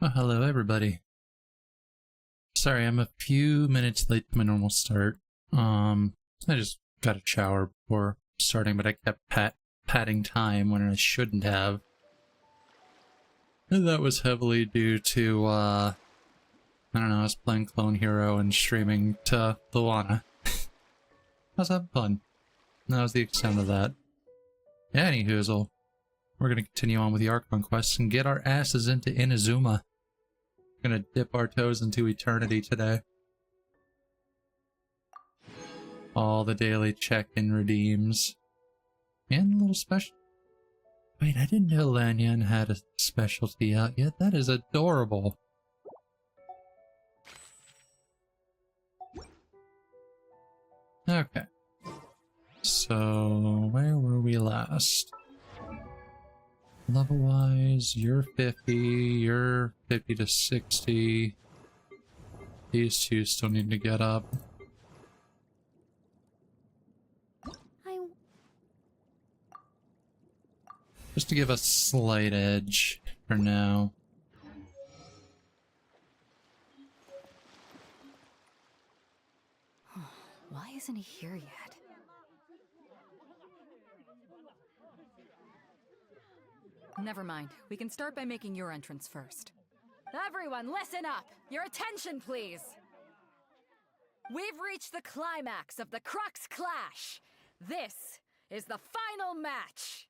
Well, hello everybody. Sorry, I'm a few minutes late to my normal start. I just got a shower before starting, but I kept padding time when I shouldn't have. And that was heavily due to, I don't know, I was playing Clone Hero and streaming to Luana. I was having fun. That was the extent of that. Any whoozle. We're gonna continue on with the Archon quests and get our asses into Inazuma. Gonna dip our toes into eternity today. All the daily check-in redeems. And a little special. Wait, I didn't know Lanyan had a specialty out yet. That is adorable. Okay. So, where were we last? Level-wise, you're 50, you're 50 to 60. These two still need to get up. Just to give a slight edge for now. Why isn't he here yet? Never mind. We can start by making your entrance first. Everyone, listen up! Your attention, please! We've reached the climax of the Crux Clash! This is the final match!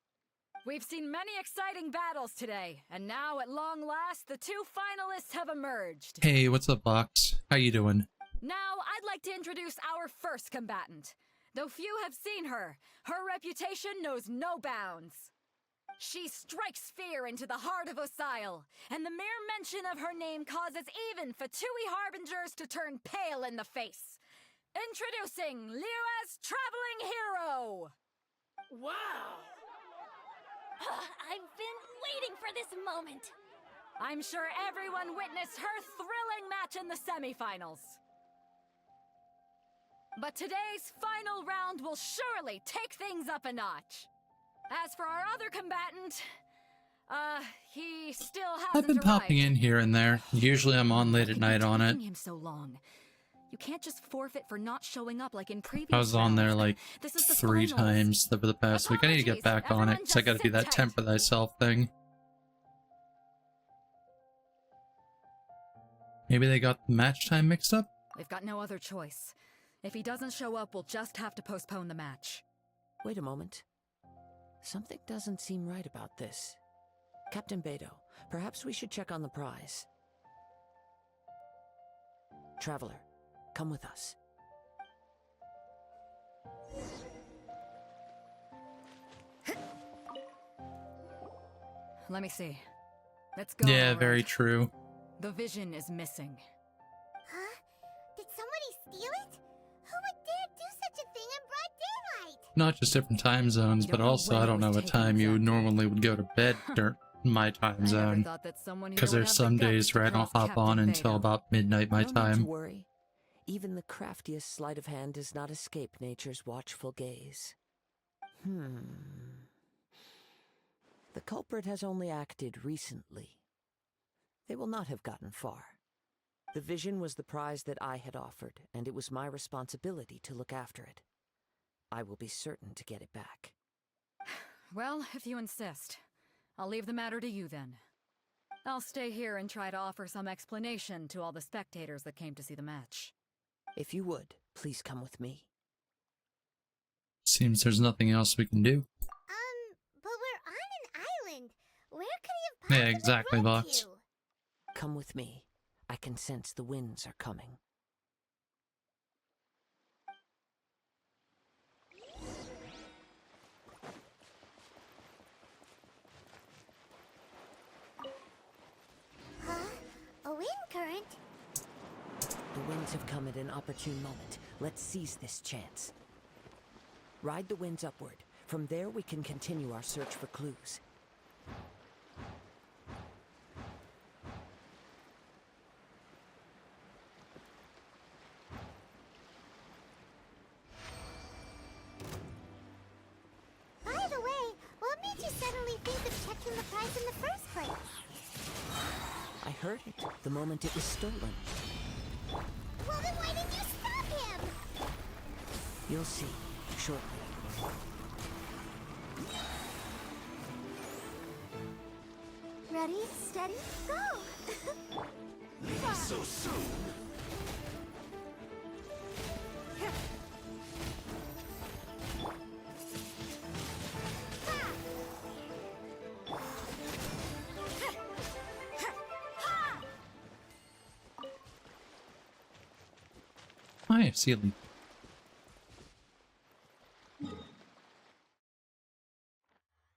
We've seen many exciting battles today, and now at long last, the two finalists have emerged. Hey, what's up, Vox? How you doing? Now, I'd like to introduce our first combatant. Though few have seen her, her reputation knows no bounds. She strikes fear into the heart of Osile, and the mere mention of her name causes even Fatui harbingers to turn pale in the face. Introducing Liyue's traveling hero! Wow! I've been waiting for this moment. I'm sure everyone witnessed her thrilling match in the semifinals. But today's final round will surely take things up a notch. As for our other combatant, he still hasn't I've been popping in here and there. Usually I'm on late at night on it. Him so long. You can't just forfeit for not showing up like in previous I was on there rounds. like This is the 3 finals. times for the past week. I need to get back on it because I gotta do that temper thyself thing. Maybe they got the match time mixed up? We've got no other choice. If he doesn't show up, we'll just have to postpone the match. Wait a moment. Something doesn't seem right about this. Captain Beto, perhaps we should check on the prize. Traveler, come with us. Let me see. Let's go. Yeah, alright. very true. The vision is missing. Huh? Did somebody steal it? Who would dare do such a thing in broad daylight? Not just different time zones, but also I don't know what time you normally would go to bed during my time zone. Because there's some days where I don't hop on until about midnight my No need to time. worry. Even the craftiest sleight of hand does not escape nature's watchful gaze. The culprit has only acted recently. They will not have gotten far. The vision was the prize that I had offered, and it was my responsibility to look after it. I will be certain to get it back. Well, if you insist. I'll leave the matter to you then. I'll stay here and try to offer some explanation to all the spectators that came to see the match. If you would, please come with me. Seems there's nothing else we can do. But we're on an island. Where could he have Yeah, possibly exactly, brought Vox. you? Come with me. I can sense the winds are coming. Huh? A wind current? The winds have come at an opportune moment. Let's seize this chance. Ride the winds upward. From there we can continue our search for clues. By the way, what made you suddenly think of checking the price in the first place? I heard it the moment it was stolen. Well, then why didn't you stop him? You'll see shortly. Ready, steady, go! Maybe so soon. Hi, ceiling.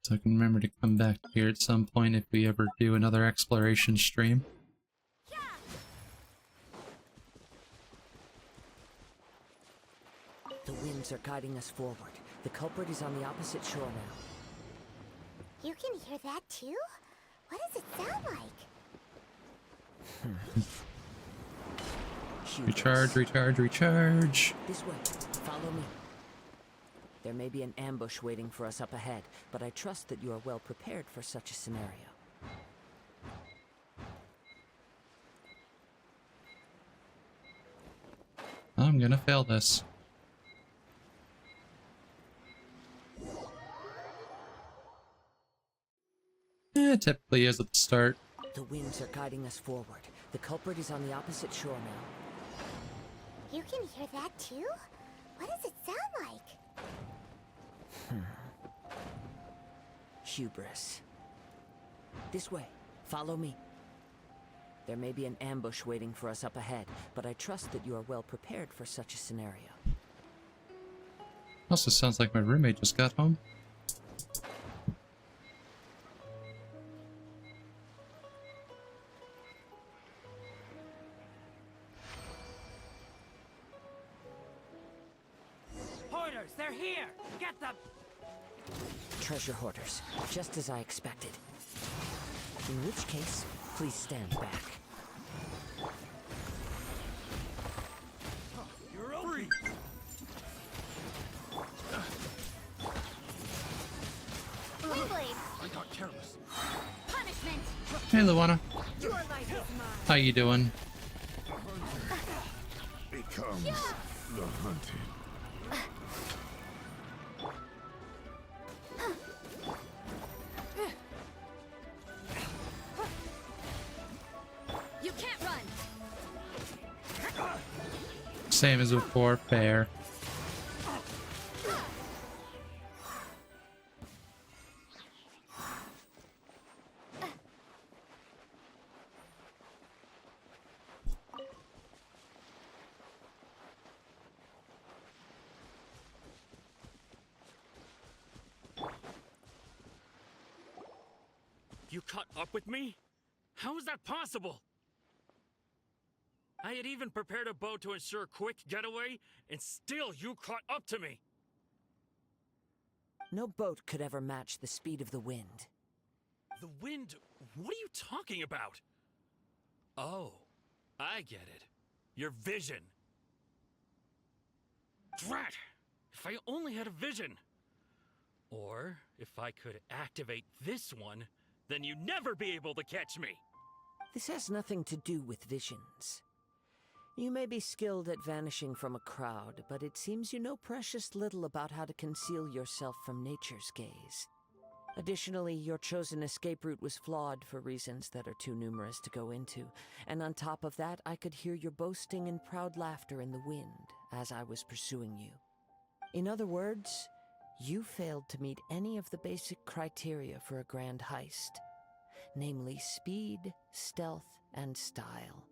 So I can remember to come back here at some point if we ever do another exploration stream. The winds are guiding us forward. The culprit is on the opposite shore now. You can hear that too? What does it sound like? Hubris. Recharge, recharge, recharge. This way. Follow me. There may be an ambush waiting for us up ahead, but I trust that you are well prepared for such a scenario. I'm gonna fail this. It typically is at the start. The winds are guiding us forward. The culprit is on the opposite shore now. You can hear that too? What does it sound like? Hubris. This way. Follow me. There may be an ambush waiting for us up ahead, but I trust that you are well prepared for such a scenario. Also sounds like my roommate just got home. Hoarders, they're here! Get them! Treasure hoarders, just as I expected. In which case, please stand back. You're free! Windblade! I got careless. Punishment! Hey, Luana. Your life is mine! How you doing? Becomes the hunted. You can't run! Same as before, fair. You caught up with me? How is that possible? I had even prepared a boat to ensure a quick getaway, and still you caught up to me! No boat could ever match the speed of the wind. The wind? What are you talking about? Oh, I get it. Your vision. Drat! If I only had a vision! Or, if I could activate this one, then you'd never be able to catch me! This has nothing to do with visions. You may be skilled at vanishing from a crowd, but it seems you know precious little about how to conceal yourself from nature's gaze. Additionally, your chosen escape route was flawed for reasons that are too numerous to go into, and on top of that, I could hear your boasting and proud laughter in the wind as I was pursuing you. In other words, you failed to meet any of the basic criteria for a grand heist, namely speed, stealth, and style.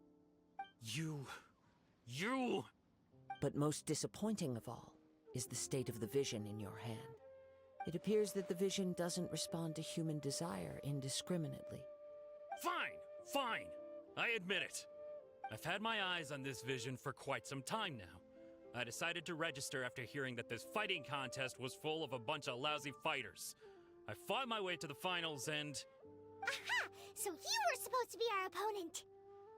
You... But most disappointing of all is the state of the vision in your hand. It appears that the vision doesn't respond to human desire indiscriminately. Fine! I admit it. I've had my eyes on this vision for quite some time now. I decided to register after hearing that this fighting contest was full of a bunch of lousy fighters. I fought my way to the finals and... Aha! So you were supposed to be our opponent!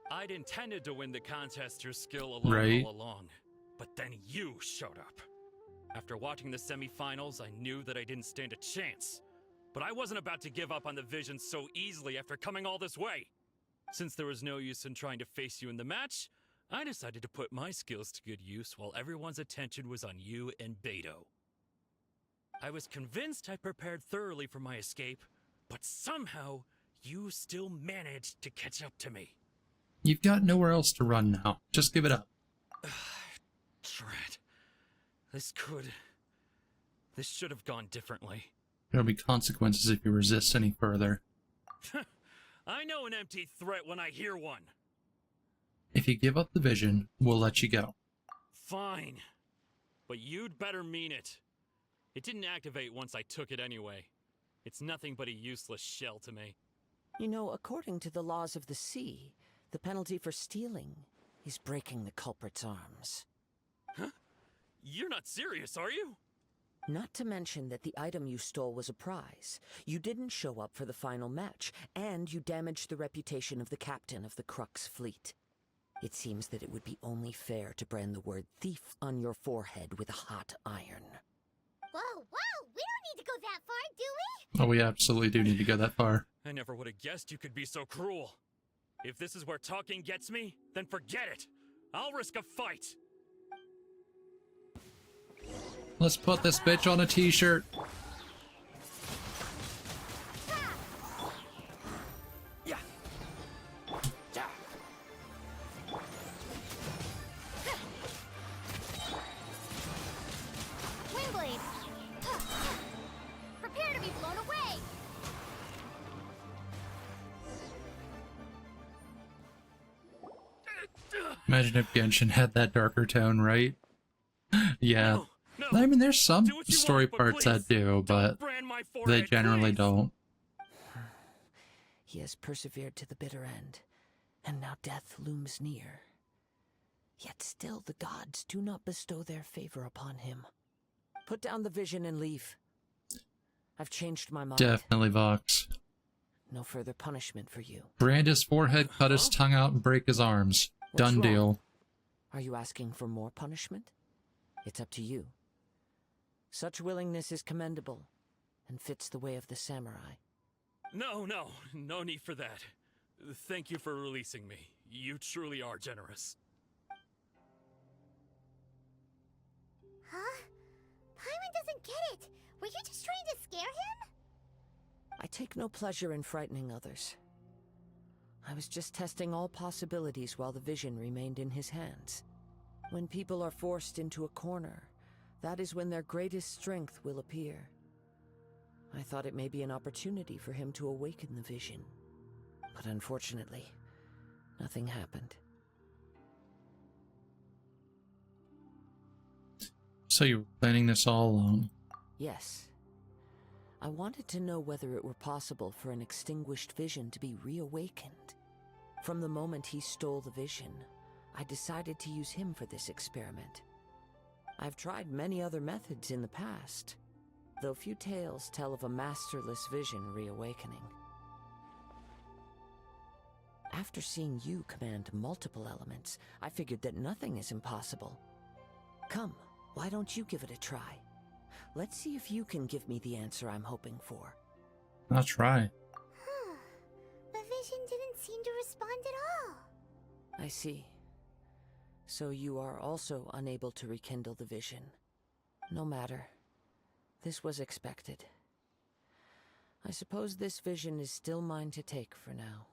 I'd intended to win the contest through skill alone Right. all along. But then you showed up. After watching the semifinals, I knew that I didn't stand a chance. But I wasn't about to give up on the vision so easily after coming all this way. Since there was no use in trying to face you in the match, I decided to put my skills to good use while everyone's attention was on you and Beto. I was convinced I prepared thoroughly for my escape, but somehow you still managed to catch up to me. You've got nowhere else to run now. Just give it up. Drat. This should have gone differently. There'll be consequences if you resist any further. I know an empty threat when I hear one. If you give up the vision, we'll let you go. Fine. But you'd better mean it. It didn't activate once I took it anyway. It's nothing but a useless shell to me. You know, according to the laws of the sea, the penalty for stealing is breaking the culprit's arms. Huh? You're not serious, are you? Not to mention that the item you stole was a prize. You didn't show up for the final match, and you damaged the reputation of the captain of the Crux fleet. It seems that it would be only fair to brand the word thief on your forehead with a hot iron. Whoa, whoa! We don't need to go that far, do we? Oh, we absolutely do need to go that far. I never would have guessed you could be so cruel. If this is where talking gets me, then forget it. I'll risk a fight. Let's put this bitch on a t-shirt. Yeah. Wingblade! Prepare to be blown away! Imagine if Genshin had that darker tone, right? Yeah. No, I mean, there's some do what you story want, but parts that please, do, but brand my they forehead, generally please. don't. He has persevered to the bitter end, and now death looms near. Yet still the gods do not bestow their favor upon him. Put down the vision and leave. I've changed my mind. Definitely Vox. No further punishment for you. Brand his forehead, cut his tongue out, and break his arms. What's Done wrong? deal. Are you asking for more punishment? It's up to you. Such willingness is commendable, and fits the way of the samurai. No need for that. Thank you for releasing me. You truly are generous. Huh? Paimon doesn't get it! Were you just trying to scare him? I take no pleasure in frightening others. I was just testing all possibilities while the vision remained in his hands. When people are forced into a corner, that is when their greatest strength will appear. I thought it may be an opportunity for him to awaken the vision. But unfortunately, nothing happened. So you were planning this all along? Yes. I wanted to know whether it were possible for an extinguished vision to be reawakened. From the moment he stole the vision, I decided to use him for this experiment. I've tried many other methods in the past, though few tales tell of a masterless vision reawakening. After seeing you command multiple elements, I figured that nothing is impossible. Come, why don't you give it a try? Let's see if you can give me the answer I'm hoping for. I'll try. The vision didn't seem to respond at all. I see. So you are also unable to rekindle the vision. No matter. This was expected. I suppose this vision is still mine to take for now.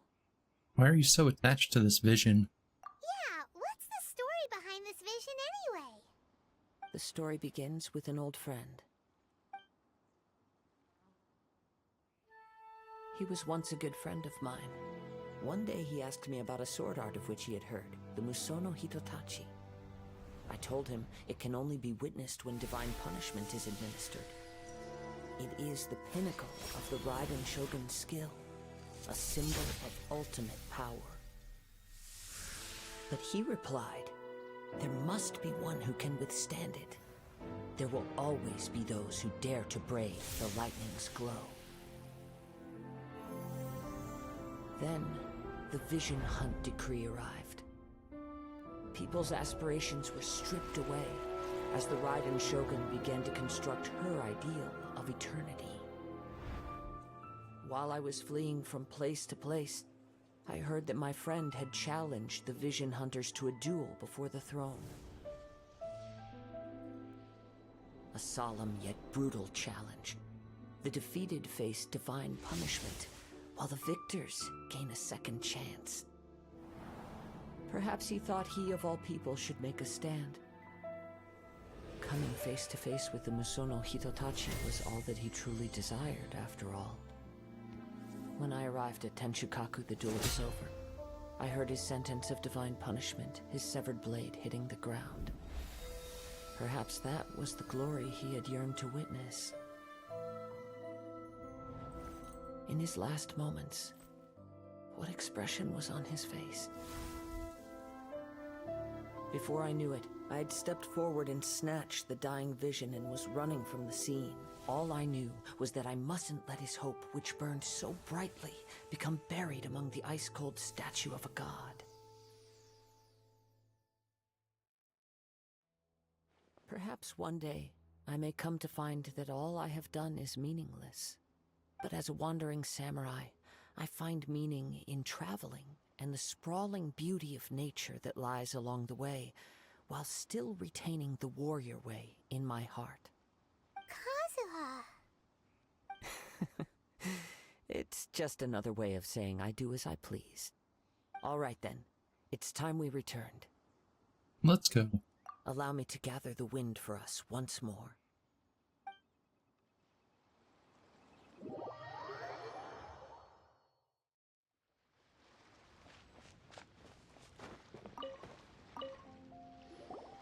Why are you so attached to this vision? Yeah, what's the story behind this vision anyway? The story begins with an old friend. He was once a good friend of mine. One day he asked me about a sword art of which he had heard, the Musono Hitotachi. I told him it can only be witnessed when divine punishment is administered. It is the pinnacle of the Raiden Shogun skill, a symbol of ultimate power. But he replied, there must be one who can withstand it. There will always be those who dare to brave the lightning's glow. Then, the Vision Hunt decree arrived. People's aspirations were stripped away as the Raiden Shogun began to construct her ideal of eternity. While I was fleeing from place to place, I heard that my friend had challenged the Vision Hunters to a duel before the throne. A solemn yet brutal challenge. The defeated face divine punishment, while the victors gain a second chance. Perhaps he thought he of all people should make a stand. Coming face to face with the Musono Hitotachi was all that he truly desired, after all. When I arrived at Tenshukaku, the duel was over. I heard his sentence of divine punishment, his severed blade hitting the ground. Perhaps that was the glory he had yearned to witness. In his last moments, what expression was on his face? Before I knew it, I had stepped forward and snatched the dying vision and was running from the scene. All I knew was that I mustn't let his hope, which burned so brightly, become buried among the ice-cold statue of a god. Perhaps one day, I may come to find that all I have done is meaningless. But as a wandering samurai, I find meaning in traveling and the sprawling beauty of nature that lies along the way, while still retaining the warrior way in my heart. Kazuha. It's just another way of saying I do as I please. All right then, it's time we returned. Let's go. Allow me to gather the wind for us once more.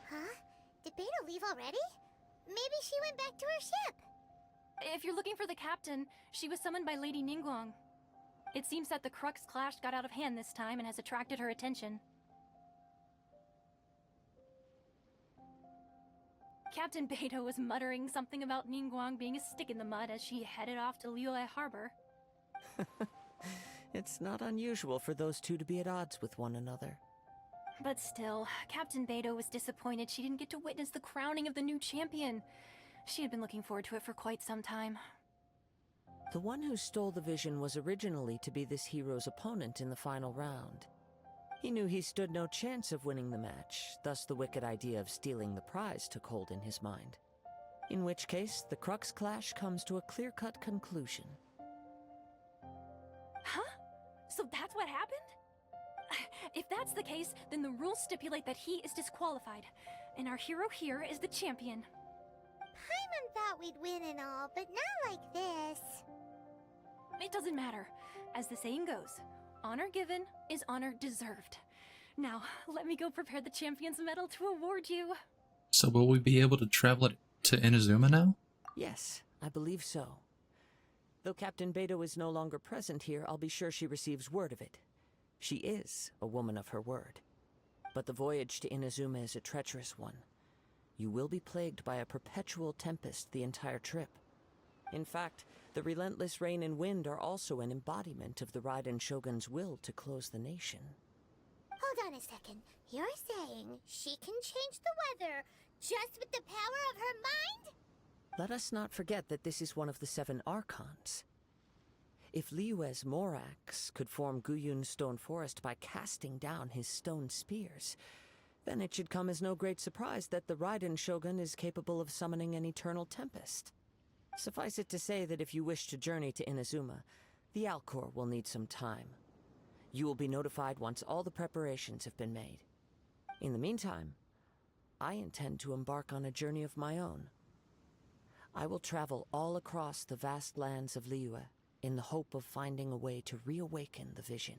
Huh? Did Beta leave already? Maybe she went back to her ship. If you're looking for the captain, she was summoned by Lady Ningguang. It seems that the Crux clash got out of hand this time and has attracted her attention. Captain Beto was muttering something about Ningguang being a stick in the mud as she headed off to Liyue Harbor. It's not unusual for those two to be at odds with one another. But still, Captain Beto was disappointed she didn't get to witness the crowning of the new champion. She had been looking forward to it for quite some time. The one who stole the vision was originally to be this hero's opponent in the final round. He knew he stood no chance of winning the match, thus the wicked idea of stealing the prize took hold in his mind. In which case, the Crux clash comes to a clear-cut conclusion. Huh? So that's what happened? If that's the case, then the rules stipulate that he is disqualified, and our hero here is the champion. Paimon thought we'd win and all, but not like this. It doesn't matter. As the saying goes, honor given is honor deserved. Now, let me go prepare the champion's medal to award you. So will we be able to travel it to Inazuma now? Yes, I believe so. Though Captain Beto is no longer present here, I'll be sure she receives word of it. She is a woman of her word. But the voyage to Inazuma is a treacherous one. You will be plagued by a perpetual tempest the entire trip. In fact, the relentless rain and wind are also an embodiment of the Raiden Shogun's will to close the nation. Hold on a second. You're saying she can change the weather just with the power of her mind? Let us not forget that this is one of the 7 Archons. If Liyue's Morax could form Guyun's stone forest by casting down his stone spears, then it should come as no great surprise that the Raiden Shogun is capable of summoning an eternal tempest. Suffice it to say that if you wish to journey to Inazuma, the Alcor will need some time. You will be notified once all the preparations have been made. In the meantime, I intend to embark on a journey of my own. I will travel all across the vast lands of Liyue in the hope of finding a way to reawaken the vision.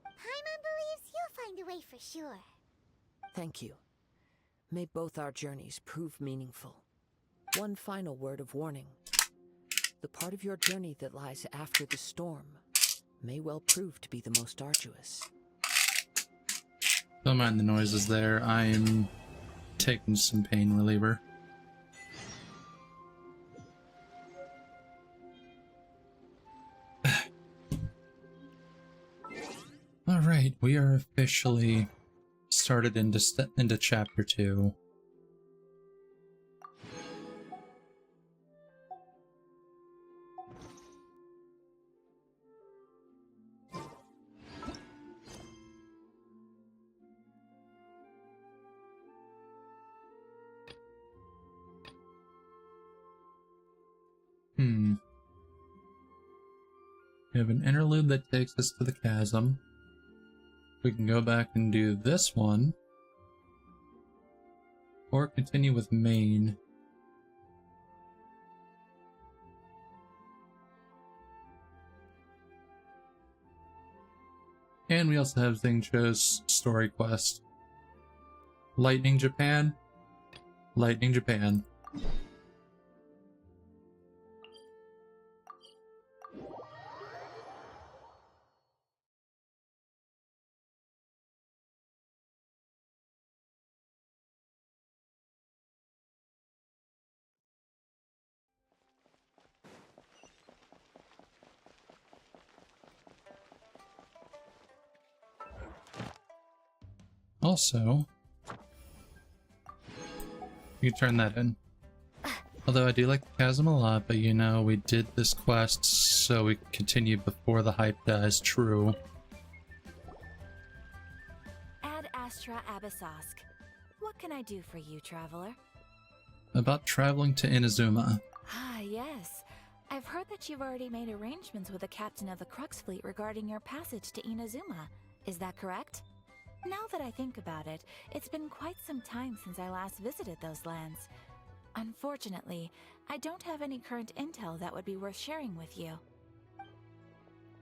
Paimon believes you'll find a way for sure. Thank you. May both our journeys prove meaningful. One final word of warning. The part of your journey that lies after the storm may well prove to be the most arduous. Don't mind the noises there. I'm taking some pain reliever. Alright, we are officially started into chapter 2. We have an interlude that takes us to the chasm. We can go back and do this one. Or continue with main. And we also have Xingqiu's story quest. Lightning Japan. Lightning Japan. Also, you turn that in. Although I do like the chasm a lot, but you know, we did this quest so we could continue before the hype dies true. Ad Astra Abyssosk. What can I do for you, traveler? About traveling to Inazuma. Ah, yes. I've heard that you've already made arrangements with the captain of the Crux fleet regarding your passage to Inazuma. Is that correct? Now that I think about it, it's been quite some time since I last visited those lands. Unfortunately, I don't have any current intel that would be worth sharing with you.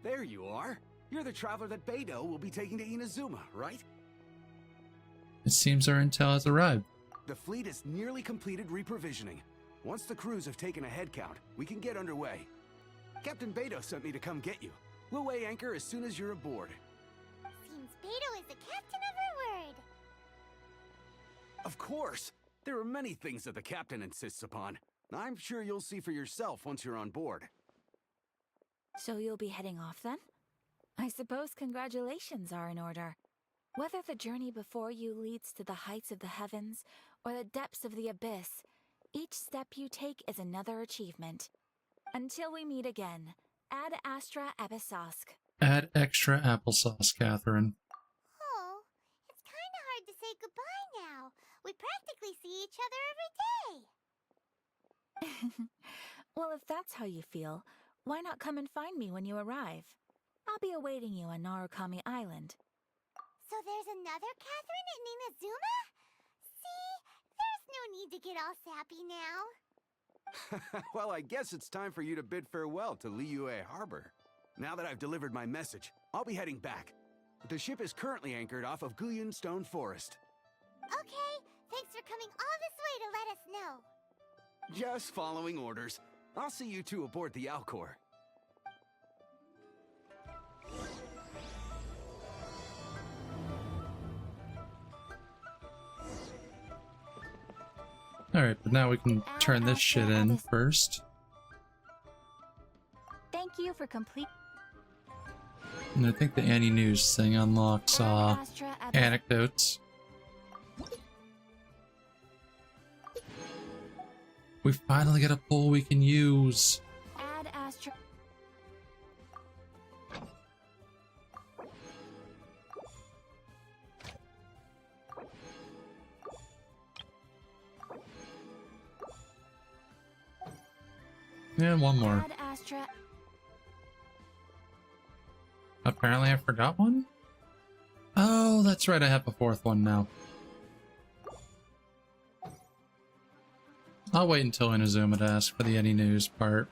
There you are. You're the traveler that Beidou will be taking to Inazuma, right? It seems our intel has arrived. The fleet has nearly completed reprovisioning. Once the crews have taken a head count, we can get underway. Captain Beidou sent me to come get you. We'll weigh anchor as soon as you're aboard. Seems Beidou is the captain of her word. Of course! There are many things that the captain insists upon. I'm sure you'll see for yourself once you're on board. So you'll be heading off then? I suppose congratulations are in order. Whether the journey before you leads to the heights of the heavens or the depths of the abyss, each step you take is another achievement. Until we meet again, Ad Astra Abyssosk. Add extra applesauce, Catherine. Oh, it's kinda hard to say goodbye now. We practically see each other every day. Well, if that's how you feel, why not come and find me when you arrive? I'll be awaiting you on Narukami Island. So there's another Catherine in Inazuma? See? There's no need to get all sappy now. Well, I guess it's time for you to bid farewell to Liyue Harbor. Now that I've delivered my message, I'll be heading back. The ship is currently anchored off of Guyun Stone Forest. Okay, thanks for coming all this way to let us know. Just following orders. I'll see you two aboard the Alcor. Alright, but now we can turn this shit in first. Thank you for complete. And I think the Annie News thing unlocks anecdotes. We finally get a poll we can use. Ad Astra. And one more. Ad Astra. Apparently I forgot one? Oh, that's right, I have a fourth one now. I'll wait until Inazuma to ask for the Any News part.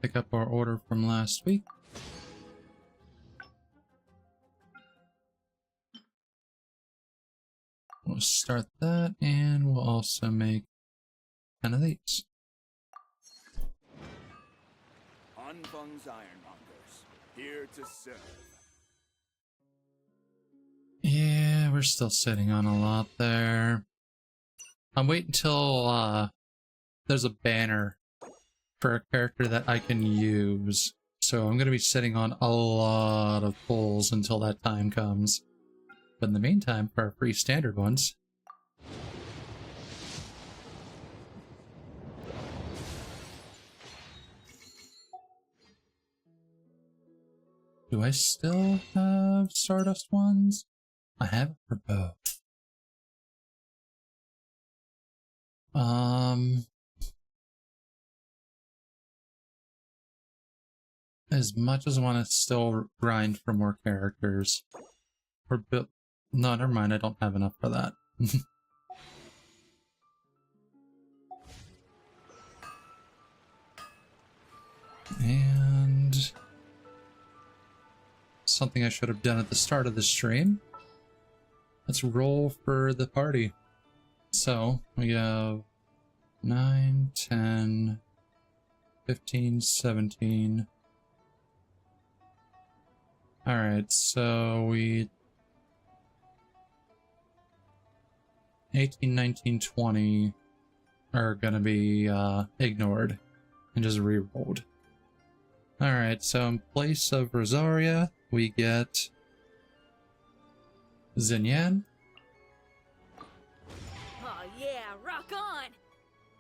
Pick up our order from last week. We'll start that, and we'll also make 10 of these. Anfang's Ironmongers, here to serve. Yeah, we're still sitting on a lot there. I'm waiting until there's a banner for a character that I can use. So I'm going to be sitting on a lot of pulls until that time comes. But in the meantime, for our free standard ones, do I still have Stardust ones? I have it for both. As much as I want to still grind for more characters. Or build... No, never mind, I don't have enough for that. And... something I should have done at the start of the stream. Let's roll for the party. So, we have 9, 10, 15, 17... Alright, so we... 18, 19, 20 are gonna be ignored and just re-rolled. Alright, so in place of Rosaria, we get Xinyan. Oh yeah, rock on!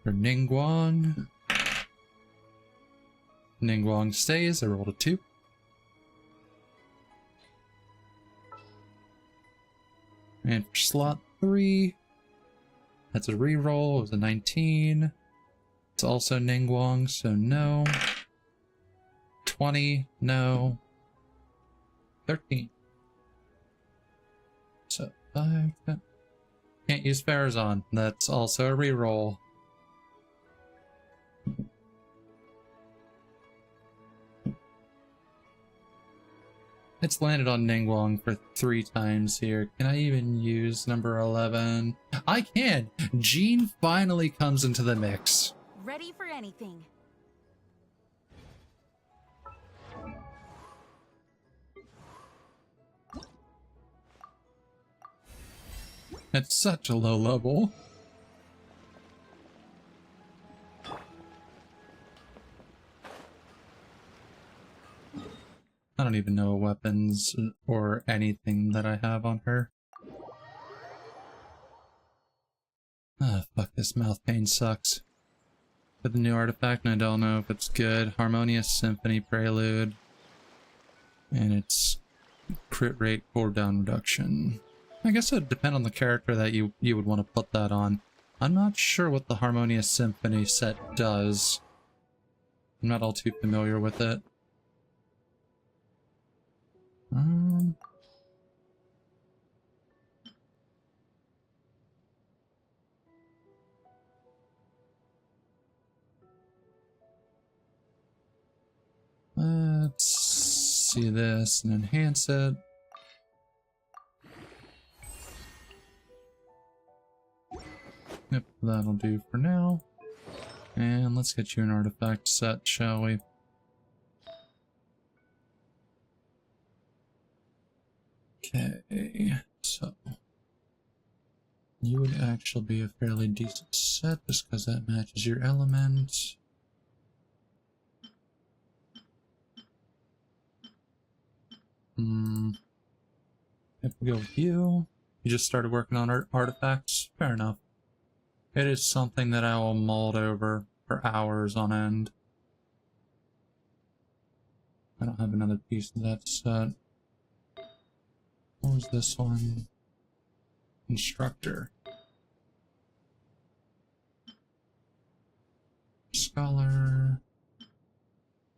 For Ningguang. Ningguang stays, I rolled a 2. And for slot 3, that's a re-roll, it was a 19. It's also Ningguang, so no. 20, no. 13. So 5, 10. Can't use Farazan, that's also a re-roll. It's landed on Ningguang for 3 times here. Can I even use number 11? I can! Jean finally comes into the mix. Ready for anything. At such a low level. I don't even know weapons or anything that I have on her. Ah, fuck, this mouth pain sucks. But the new artifact, and I don't know if it's good. Harmonious Symphony Prelude. And it's crit rate cooldown reduction. I guess it would depend on the character that you would want to put that on. I'm not sure what the Harmonious Symphony set does. I'm not all too familiar with it. Let's see this and enhance it. Yep, that'll do for now. And let's get you an artifact set, shall we? Okay, so you would actually be a fairly decent set just because that matches your element. If we go with you, you just started working on artifacts, fair enough. It is something that I will mull over for hours on end. I don't have another piece of that set. What was this one? Instructor. Scholar.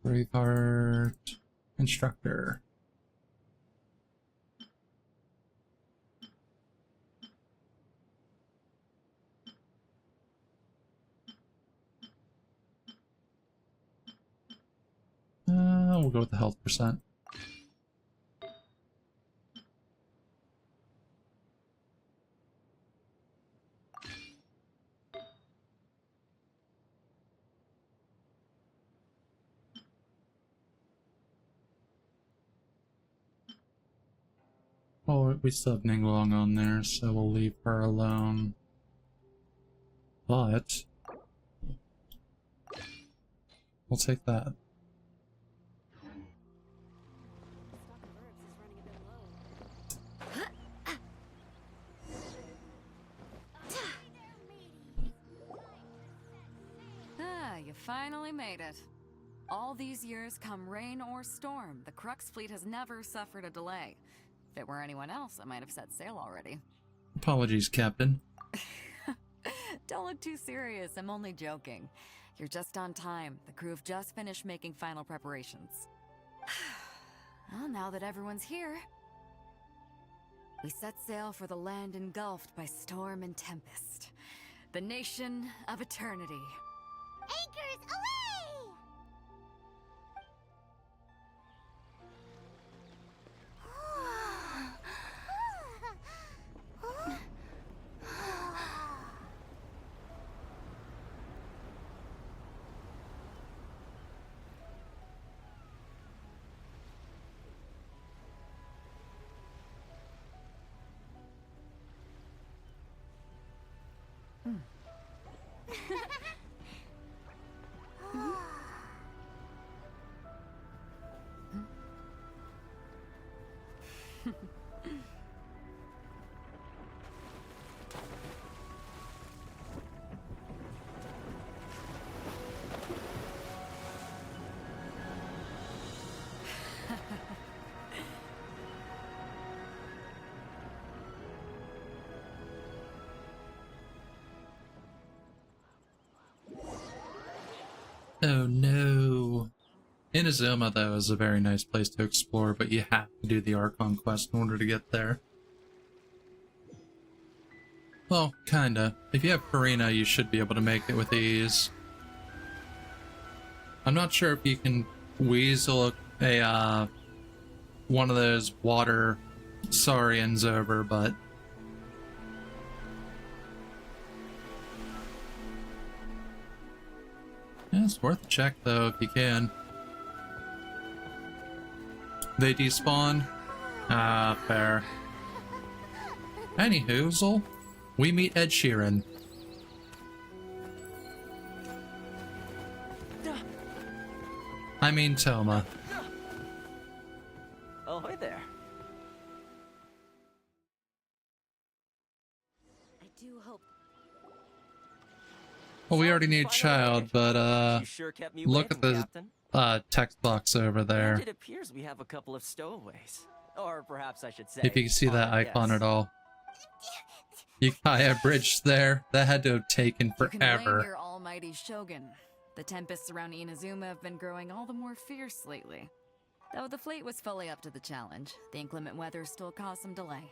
Braveheart. Instructor. We'll go with the health percent. Well, we still have Ningguang on there, so we'll leave her alone. But we'll take that. You finally made it. All these years, come rain or storm, the Crux fleet has never suffered a delay. If it were anyone else, I might have set sail already. Apologies, Captain. Don't look too serious, I'm only joking. You're just on time. The crew have just finished making final preparations. Well, now that everyone's here, we set sail for the land engulfed by storm and tempest. The nation of eternity. Anchors away! Oh no. Inazuma, though, is a very nice place to explore, but you have to do the Archon quest in order to get there. Well, kinda. If you have Farina, you should be able to make it with ease. I'm not sure if you can weasel a, one of those water saurians over, but... yeah, it's worth a check, though, if you can. They despawn? Ah, fair. Anywho, we meet Ed Sheeran. I mean Thoma. Oh, hi there. I do hope. Well, we already need a child, but You sure kept me look waiting, at the Captain. text box over there. And it appears we have a couple of stowaways. Or perhaps I should say, If you can see that icon at all. Yukaya Bridge there. That had to have taken You can blame forever. your almighty Shogun. The tempests around Inazuma have been growing all the more fierce lately. Though the fleet was fully up to the challenge, the inclement weather still caused some delay.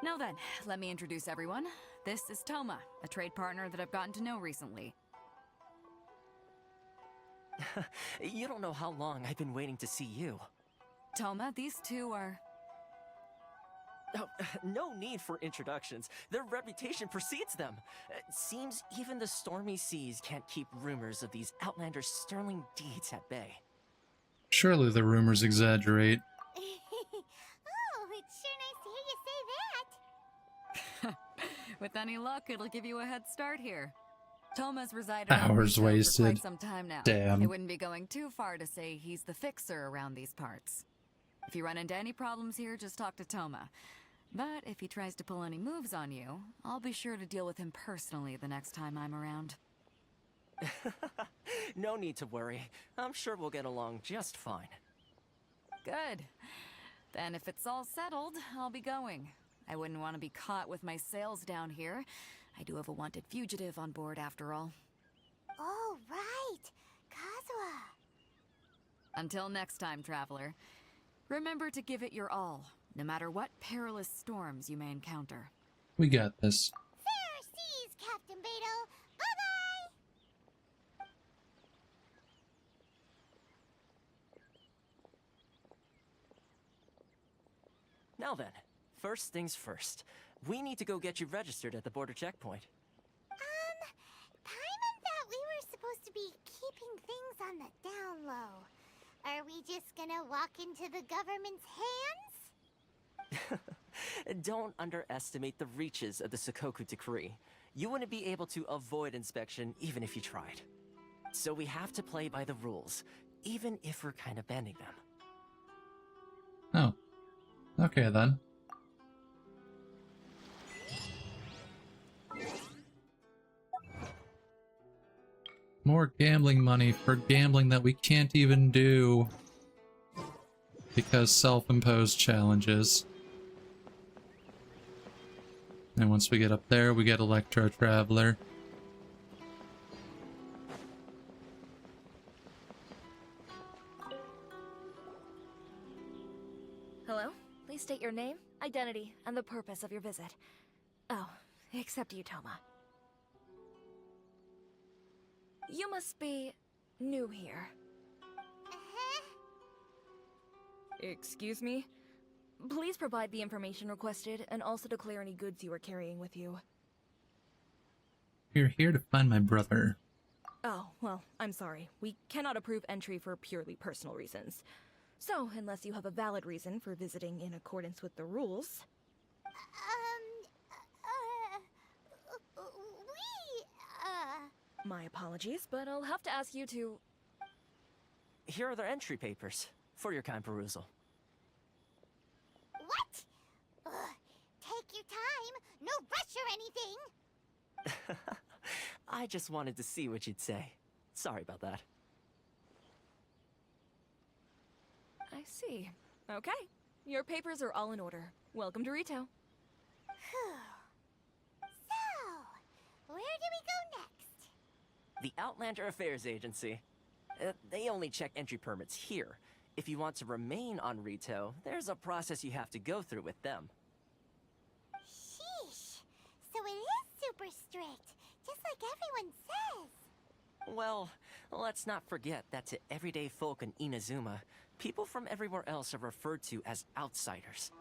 Now then, let me introduce everyone. This is Thoma, a trade partner that I've gotten to know recently. You don't know how long I've been waiting to see you. Thoma, these two are... Oh, no need for introductions. Their reputation precedes them. It seems even the stormy seas can't keep rumors of these outlanders' sterling deeds at bay. Surely the rumors exaggerate. Oh, it's sure nice to hear you say that. With any luck, it'll give you a head start here. Thoma's resided Hours on Ritou wasted. for quite some time now. Damn. It wouldn't be going too far to say he's the fixer around these parts. If you run into any problems here, just talk to Thoma. But if he tries to pull any moves on you, I'll be sure to deal with him personally the next time I'm around. No need to worry. I'm sure we'll get along just fine. Good. Then if it's all settled, I'll be going. I wouldn't want to be caught with my sails down here. I do have a wanted fugitive on board after all. Oh, right. Kazuha. Until next time, traveler. Remember to give it your all, no matter what perilous storms you may encounter. We got this. Fair seas, Captain Beto. Bye-bye. Now then, first things first. We need to go get you registered at the border checkpoint. Paimon thought we were supposed to be keeping things on the down low. Are we just gonna walk into the government's hands? Don't underestimate the reaches of the Sakoku Decree. You wouldn't be able to avoid inspection even if you tried. So we have to play by the rules, even if we're kind of bending them. Oh. Okay then. More gambling money for gambling that we can't even do. Because self-imposed challenges. And once we get up there, we get Electro Traveler. Hello? Please state your name, identity, and the purpose of your visit. Oh, except you, Thoma. You must be new here. Excuse me? Please provide the information requested and also declare any goods you are carrying with you. We're here to find my brother. Oh, well, I'm sorry. We cannot approve entry for purely personal reasons. So, unless you have a valid reason for visiting in accordance with the rules... My apologies, but I'll have to ask you to... Here are their entry papers, for your kind perusal. What? Take your time. No rush or anything. I just wanted to see what you'd say. Sorry about that. I see. Okay. Your papers are all in order. Welcome to Ritou. So, where do we go next? The Outlander Affairs Agency. They only check entry permits here. If you want to remain on Ritou, there's a process you have to go through with them. Sheesh. So it is super strict, just like everyone says. Well, let's not forget that to everyday folk in Inazuma, people from everywhere else are referred to as outsiders.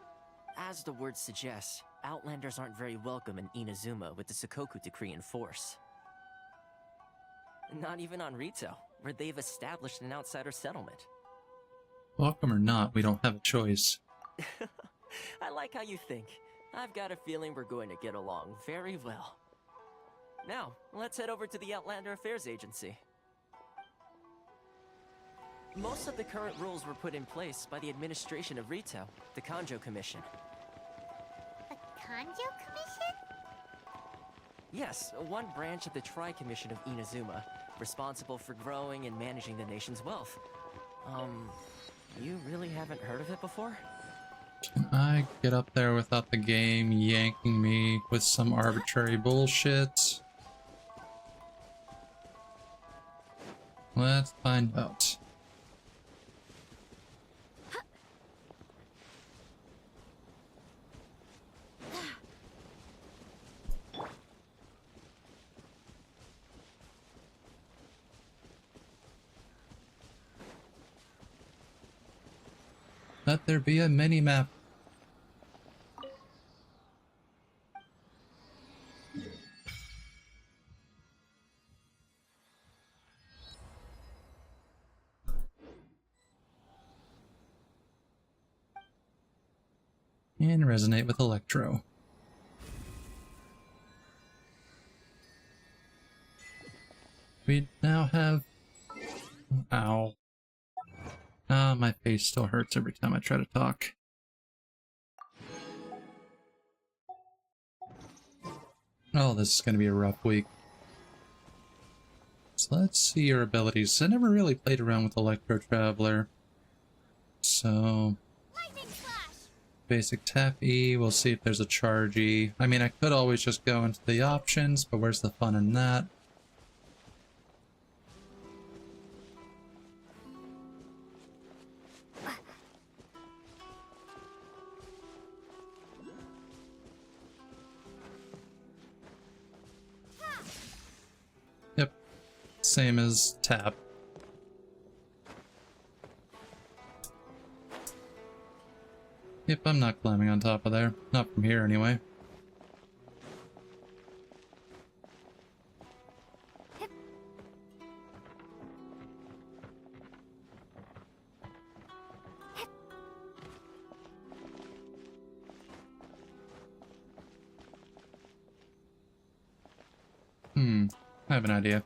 As the word suggests, Outlanders aren't very welcome in Inazuma with the Sakoku Decree in force. Not even on Ritou, where they've established an outsider settlement. Welcome or not, we don't have a choice. I like how you think. I've got a feeling we're going to get along very well. Now, let's head over to the Outlander Affairs Agency. Most of the current rules were put in place by the administration of Ritou, the Kanjo Commission. The Kanjo Commission? Yes, one branch of the Tri-Commission of Inazuma, responsible for growing and managing the nation's wealth. You really haven't heard of it before? Can I get up there without the game yanking me with some arbitrary bullshit? Let's find out. Let there be a mini-map. And resonate with Electro. We now have... Ow. Ah, my face still hurts every time I try to talk. Oh, this is going to be a rough week. So let's see your abilities. I never really played around with Electro Traveler. So... Basic tap E, we'll see if there's a charge E. I mean, I could always just go into the options, but where's the fun in that? Yep, same as tap. Yep, I'm not climbing on top of there. Not from here, anyway. I have an idea.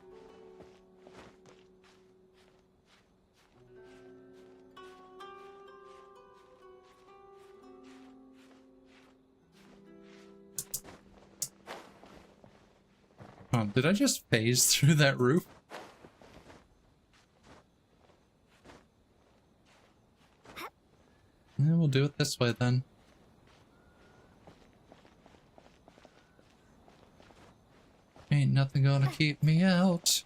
Oh, did I just phase through that roof? Yeah, we'll do it this way then. Ain't nothing gonna keep me out.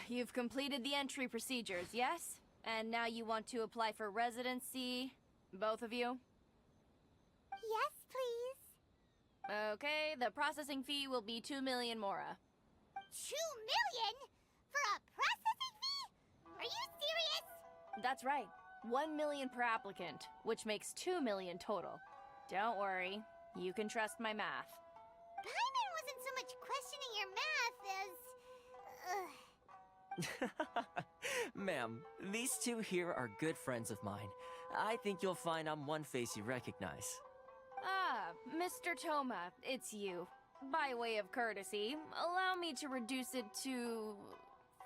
You've completed the entry procedures, yes? And now you want to apply for residency? Both of you? Yes, please. Okay, the processing fee will be 2 million mora. 2 million? For a processing fee? Are you serious? That's right. 1 million per applicant, which makes 2 million total. Don't worry, you can trust my math. Paimon wasn't so much questioning your math as... Ma'am, these two here are good friends of mine. I think you'll find I'm one face you recognize. Ah, Mr. Thoma, it's you. By way of courtesy, allow me to reduce it to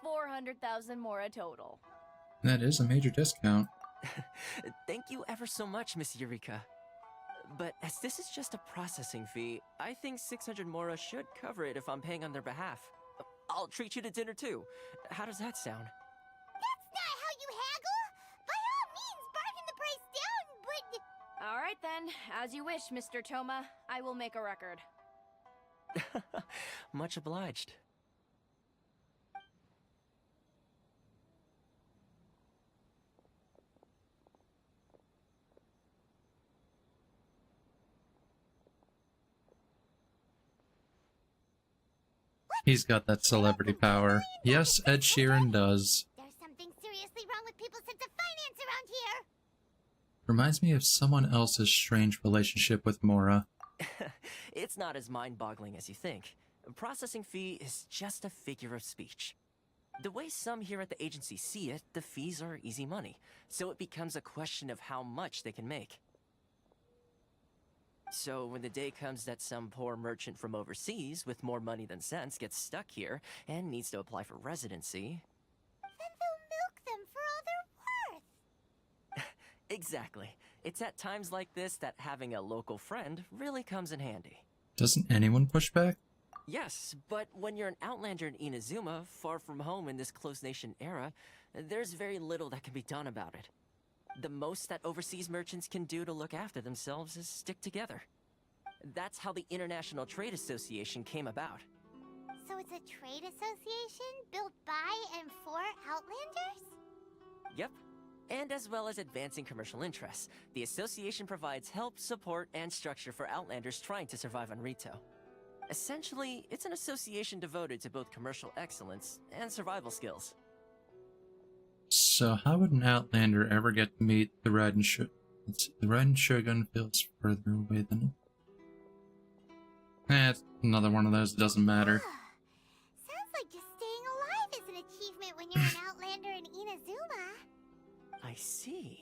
400,000 mora total. That is a major discount. Thank you ever so much, Miss Eureka. But as this is just a processing fee, I think 600 mora should cover it if I'm paying on their behalf. I'll treat you to dinner too. How does that sound? That's not how you haggle! By all means, bargain the price down, but... Alright then, as you wish, Mr. Thoma. I will make a record. Much obliged. He's got that celebrity power. Yes, Ed Sheeran does. There's something seriously wrong with people's sense of finance around here! Reminds me of someone else's strange relationship with Mora. It's not as mind-boggling as you think. A processing fee is just a figure of speech. The way some here at the agency see it, the fees are easy money, so it becomes a question of how much they can make. So when the day comes that some poor merchant from overseas with more money than sense gets stuck here and needs to apply for residency... Then they'll milk them for all they're worth! Exactly. It's at times like this that having a local friend really comes in handy. Doesn't anyone push back? Yes, but when you're an outlander in Inazuma, far from home in this closed nation era, there's very little that can be done about it. The most that overseas merchants can do to look after themselves is stick together. That's how the International Trade Association came about. So it's a trade association built by and for Outlanders? Yep. And as well as advancing commercial interests, the association provides help, support, and structure for Outlanders trying to survive on Ritou. Essentially, it's an association devoted to both commercial excellence and survival skills. So how would an Outlander ever get to meet the Raiden Shogun? The Raiden Shogun feels further away than... it's another one of those that doesn't matter. Sounds like just staying alive is an achievement when you're an Outlander in Inazuma. I see.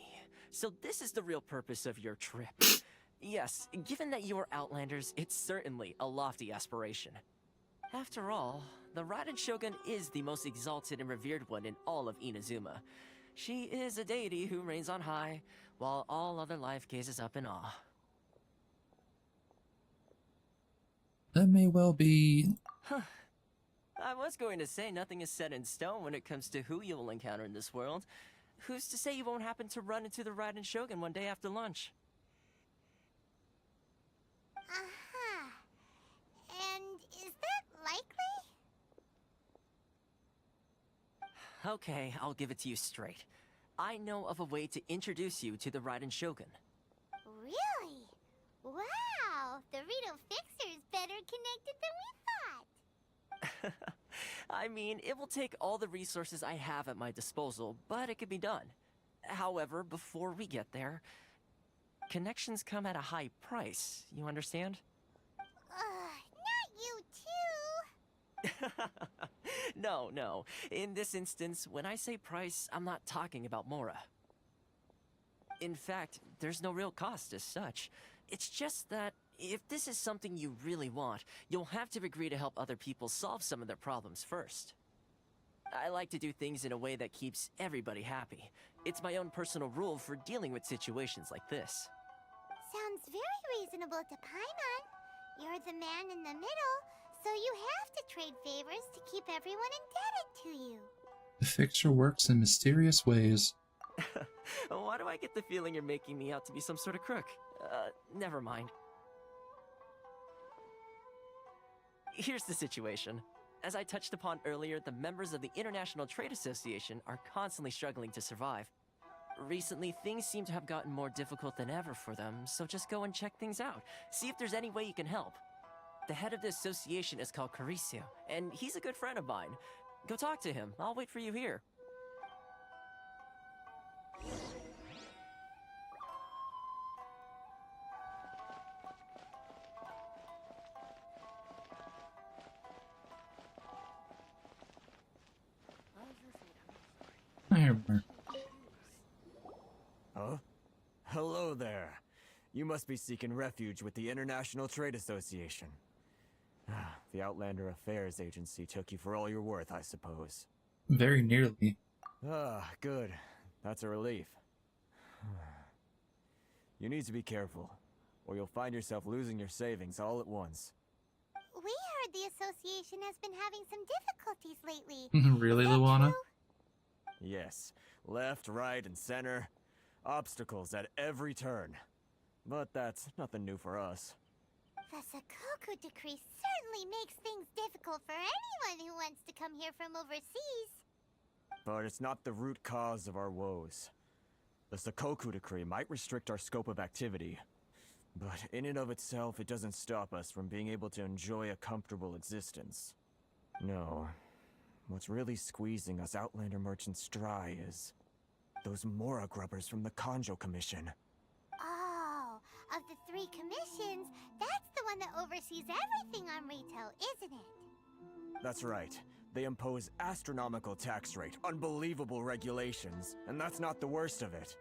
So this is the real purpose of your trip. Yes, given that you are Outlanders, it's certainly a lofty aspiration. After all, the Raiden Shogun is the most exalted and revered one in all of Inazuma. She is a deity who reigns on high, while all other life gazes up in awe. That may well be... Huh. I was going to say nothing is set in stone when it comes to who you will encounter in this world. Who's to say you won't happen to run into the Raiden Shogun one day after lunch? Uh-huh. And is that likely? Okay, I'll give it to you straight. I know of a way to introduce you to the Raiden Shogun. Really? Wow! The Ritou Fixer's better connected than we thought! I mean, it will take all the resources I have at my disposal, but it can be done. However, before we get there, connections come at a high price, you understand? Not you too! No. In this instance, when I say price, I'm not talking about Mora. In fact, there's no real cost as such. It's just that if this is something you really want, you'll have to agree to help other people solve some of their problems first. I like to do things in a way that keeps everybody happy. It's my own personal rule for dealing with situations like this. Sounds very reasonable to Paimon. You're the man in the middle, so you have to trade favors to keep everyone indebted to you. The fixer works in mysterious ways. Why do I get the feeling you're making me out to be some sort of crook? Never mind. Here's the situation. As I touched upon earlier, the members of the International Trade Association are constantly struggling to survive. Recently, things seem to have gotten more difficult than ever for them, so just go and check things out. See if there's any way you can help. The head of the association is called Ritou, and he's a good friend of mine. Go talk to him. I'll wait for you here. I hear more. Huh? Hello there. You must be seeking refuge with the International Trade Association. The Outlander Affairs Agency took you for all you're worth, I suppose. Very nearly. Ah, good. That's a relief. You need to be careful, or you'll find yourself losing your savings all at once. We heard the association has been having some difficulties lately. Really, Is that Luana? true? Yes, left, right, and center. Obstacles at every turn. But that's nothing new for us. The Sakoku decree certainly makes things difficult for anyone who wants to come here from overseas. But it's not the root cause of our woes. The Sakoku decree might restrict our scope of activity, but in and of itself, it doesn't stop us from being able to enjoy a comfortable existence. No. What's really squeezing us Outlander merchants dry is those Mora grubbers from the Kanjo Commission. Oh, of the 3 commissions, that's the one that oversees everything on Ritou, isn't it? That's right. They impose astronomical tax rate, unbelievable regulations, and that's not the worst of it.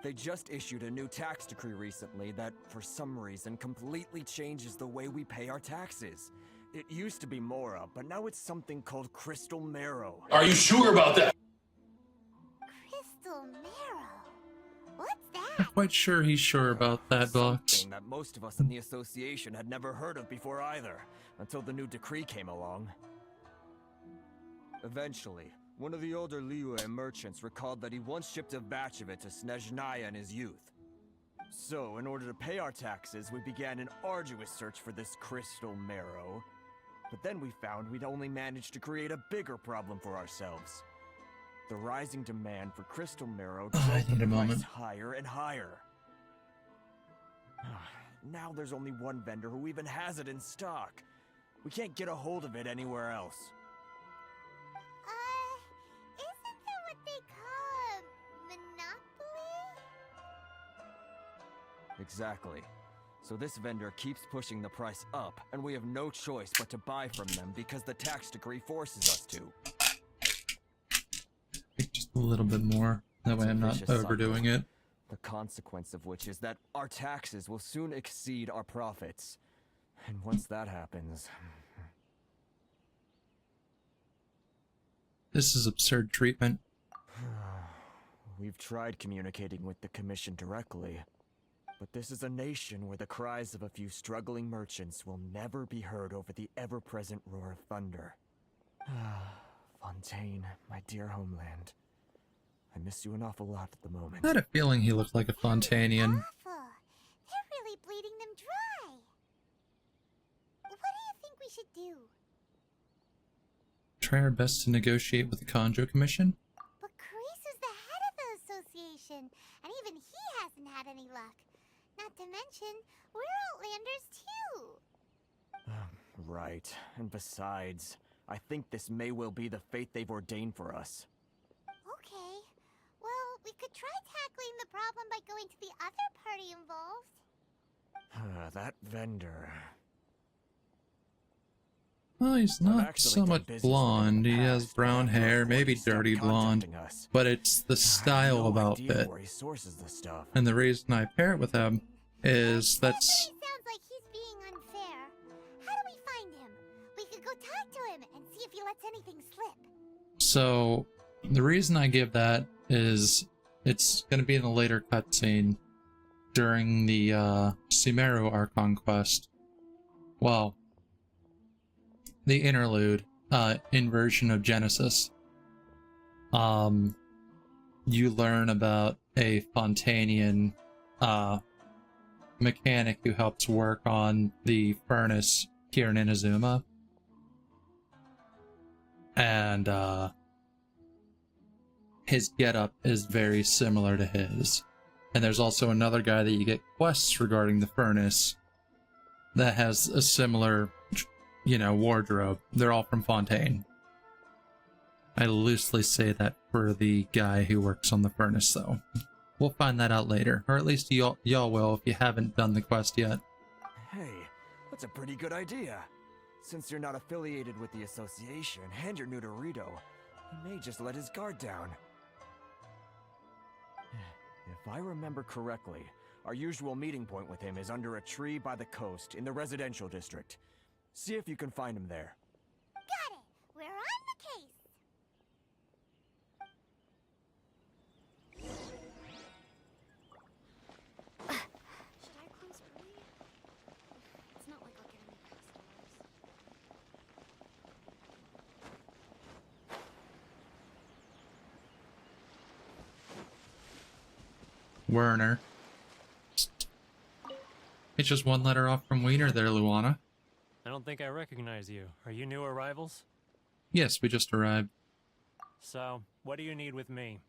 They just issued a new tax decree recently that, for some reason, completely changes the way we pay our taxes. It used to be Mora, but now it's something called Crystal Marrow. Are you sure about that? Crystal Marrow? What's that? Not quite sure he's sure about that, Box. Something that most of us in the association had never heard of before either, until the new decree came along. Eventually, one of the older Liyue merchants recalled that he once shipped a batch of it to Snezhnaya in his youth. So, in order to pay our taxes, we began an arduous search for this Crystal Marrow. But then we found we'd only managed to create a bigger problem for ourselves. The rising demand for Crystal Marrow drove the price higher and higher. Now there's only one vendor who even has it in stock. We can't get a hold of it anywhere else. Isn't that what they call a monopoly? Exactly. So this vendor keeps pushing the price up, and we have no choice but to buy from them because the tax decree forces us to. Just a little bit more. That way I'm not overdoing it. The consequence of which is that our taxes will soon exceed our profits. And once that happens... This is absurd treatment. We've tried communicating with the Commission directly, but this is a nation where the cries of a few struggling merchants will never be heard over the ever-present roar of thunder. Fontaine, my dear homeland. I miss you an awful lot at the moment. I had a feeling he looked like a Fontanian. Awful. They're really bleeding them dry. What do you think we should do? Try our best to negotiate with the Kanjo Commission? But Karisu's the head of the association, and even he hasn't had any luck. Not to mention, we're Outlanders too. Right. And besides, I think this may well be the fate they've ordained for us. Okay. Well, we could try tackling the problem by going to the other party involved. That vendor... Well, he's I've not actually so done much business with him blonde. in He the has past, but I brown don't know hair, if maybe he's stopped dirty blonde, contacting us. but it's the I have style no about idea it. where he sources this stuff. And the reason I pair it with him is that's... Sounds like he's being unfair. How do we find him? We could go talk to him and see if he lets anything slip. So, the reason I give that is it's going to be in a later cutscene during the Sumeru Archon quest. Well, the interlude, Inversion of Genesis. You learn about a Fontanian mechanic who helps work on the furnace here in Inazuma. And his getup is very similar to his. And there's also another guy that you get quests regarding the furnace that has a similar, you know, wardrobe. They're all from Fontaine. I loosely say that for the guy who works on the furnace, though. We'll find that out later, or at least y'all will if you haven't done the quest yet. Hey, that's a pretty good idea. Since you're not affiliated with the association and you're new to Ritou, he may just let his guard down. If I remember correctly, our usual meeting point with him is under a tree by the coast in the residential district. See if you can find him there. Got it! We're on the case! Should I close early? It's not like I'll get any customers. Werner. It's just one letter off from Wiener there, Luana. I don't think I recognize you. Are you new arrivals? Yes, we just arrived. So, what do you need with me?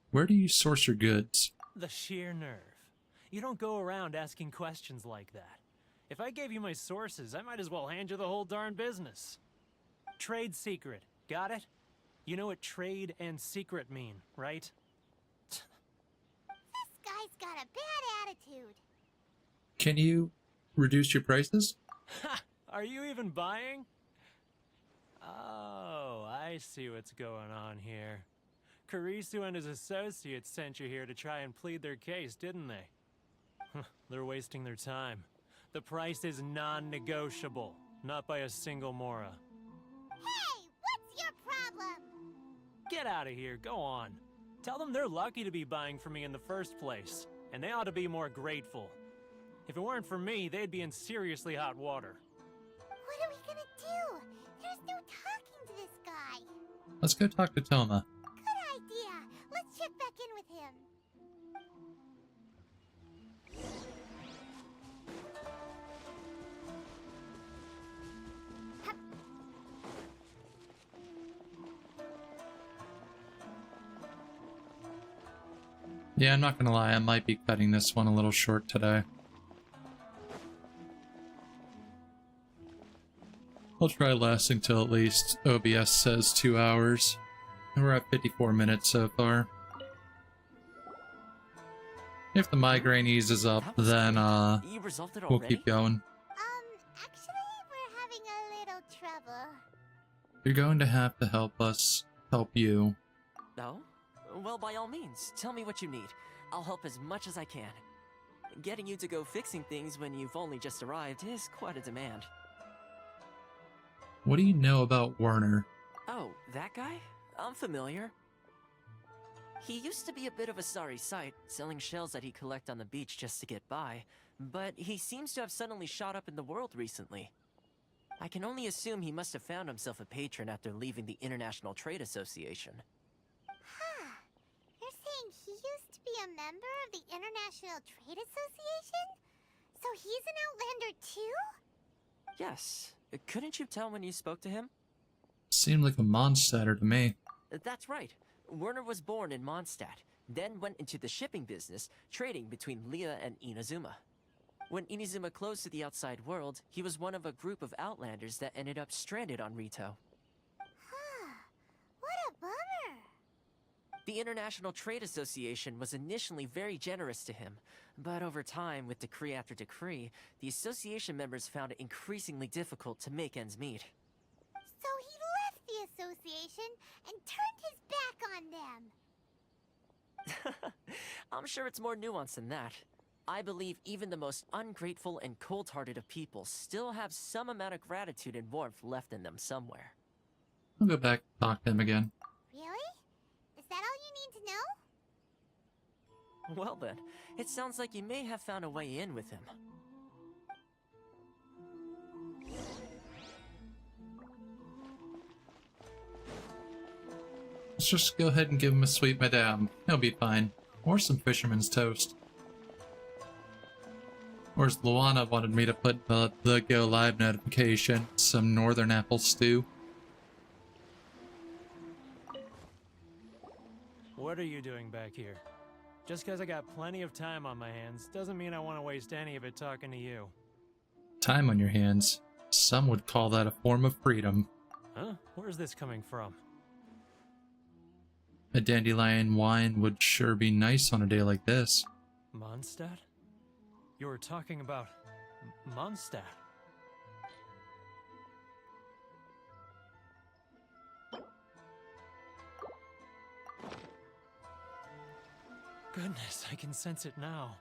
Where do you source your goods? The sheer nerve. You don't go around asking questions like that. If I gave you my sources, I might as well hand you the whole darn business. Trade secret. Got it? You know what trade and secret mean, right? This guy's got a bad attitude. Can you reduce your prices? Ha! Are you even buying? Oh, I see what's going on here. Kurisu and his associates sent you here to try and plead their case, didn't they? They're wasting their time. The price is non-negotiable, not by a single Mora. Hey, what's your problem? Get out of here, go on. Tell them they're lucky to be buying from me in the first place, and they ought to be more grateful. If it weren't for me, they'd be in seriously hot water. What are we gonna do? There's no talking to this guy. Let's go talk to Thoma. Good idea. Let's check back in with him. Yeah, I'm not gonna lie, I might be cutting this one a little short today. I'll try lasting till at least OBS says 2 hours. And we're at 54 minutes so far. If the migraine eases up, then we'll keep going. Actually, we're having a little trouble. You're going to have to help us help you. No? Well, by all means, tell me what you need. I'll help as much as I can. Getting you to go fixing things when you've only just arrived is quite a demand. What do you know about Werner? Oh, that guy? I'm familiar. He used to be a bit of a sorry sight, selling shells that he collect on the beach just to get by, but he seems to have suddenly shot up in the world recently. I can only assume he must have found himself a patron after leaving the International Trade Association. Huh. You're saying he used to be a member of the International Trade Association? So he's an Outlander too? Yes. Couldn't you tell when you spoke to him? Seemed like a Mondstadter to me. That's right. Werner was born in Mondstadt, then went into the shipping business, trading between Leah and Inazuma. When Inazuma closed to the outside world, he was one of a group of Outlanders that ended up stranded on Ritou. Huh. What a bummer. The International Trade Association was initially very generous to him, but over time, with decree after decree, the association members found it increasingly difficult to make ends meet. So he left the association and turned his back on them. I'm sure it's more nuanced than that. I believe even the most ungrateful and cold-hearted of people still have some amount of gratitude and warmth left in them somewhere. I'll go back and talk to him again. Really? Is that all you need to know? Well then, it sounds like you may have found a way in with him. Let's just go ahead and give him a sweet madame. He'll be fine. Or some fisherman's toast. Or as Luana wanted me to put the go live notification, some northern apple stew. What are you doing back here? Just because I got plenty of time on my hands doesn't mean I want to waste any of it talking to you. Time on your hands. Some would call that a form of freedom. Huh? Where's this coming from? A dandelion wine would sure be nice on a day like this. Mondstadt? You were talking about Mondstadt. Goodness, I can sense it now.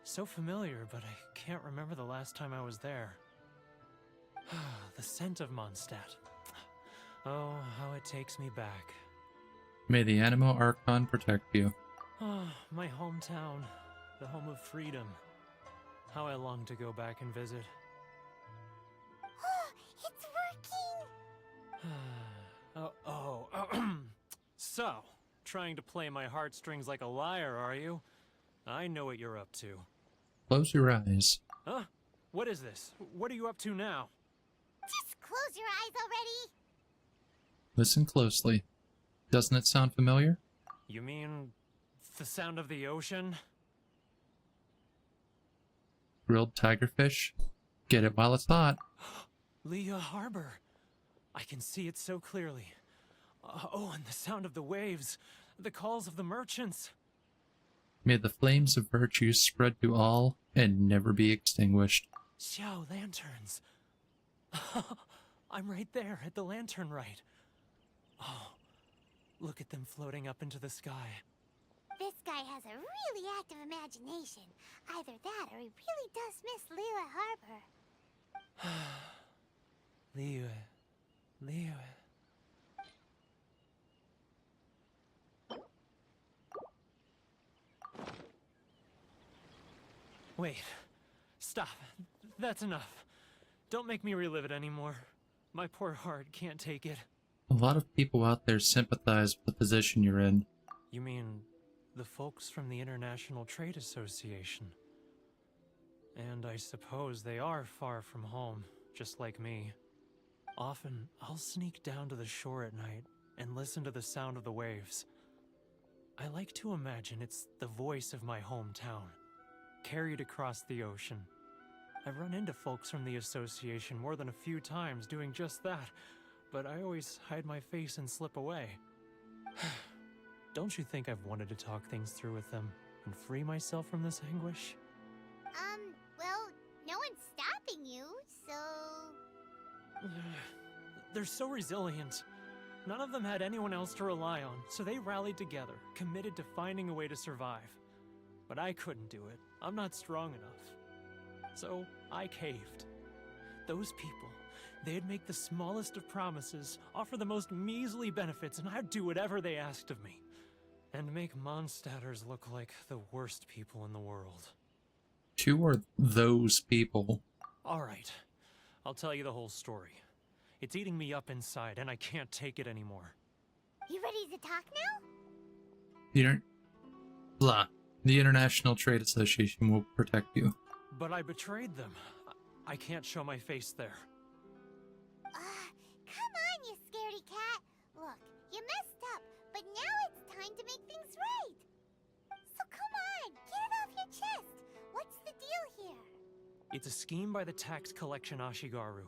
So familiar, but I can't remember the last time I was there. The scent of Mondstadt. Oh, how it takes me back. May the Animo Archon protect you. Oh, my hometown, the home of freedom. How I long to go back and visit. It's working! So, trying to play my heartstrings like a liar, are you? I know what you're up to. Close your eyes. Huh? What is this? What are you up to now? Just close your eyes already! Listen closely. Doesn't it sound familiar? You mean the sound of the ocean? Grilled tigerfish? Get it while it's hot. Leah Harbor. I can see it so clearly. Oh, and the sound of the waves. The calls of the merchants. May the flames of virtue spread to all and never be extinguished. Xiao lanterns. I'm right there at the lantern right. Oh, look at them floating up into the sky. This guy has a really active imagination. Either that or he really does miss Liyue Harbor. Liyue. Wait. Stop. That's enough. Don't make me relive it anymore. My poor heart can't take it. A lot of people out there sympathize with the position you're in. You mean the folks from the International Trade Association? And I suppose they are far from home, just like me. Often, I'll sneak down to the shore at night and listen to the sound of the waves. I like to imagine it's the voice of my hometown, carried across the ocean. I've run into folks from the association more than a few times doing just that, but I always hide my face and slip away. Don't you think I've wanted to talk things through with them and free myself from this anguish? Well, no one's stopping you, so... They're so resilient. None of them had anyone else to rely on, so they rallied together, committed to finding a way to survive. But I couldn't do it. I'm not strong enough. So I caved. Those people, they'd make the smallest of promises, offer the most measly benefits, and I'd do whatever they asked of me. And make Mondstadters look like the worst people in the world. Who are those people? Alright, I'll tell you the whole story. It's eating me up inside, and I can't take it anymore. You ready to talk now? The International Trade Association will protect you. But I betrayed them. I can't show my face there. Come on, you scaredy cat. Look, you messed up, but now it's time to make things right. So come on, get it off your chest. What's the deal here? It's a scheme by the tax collection Ashigaru,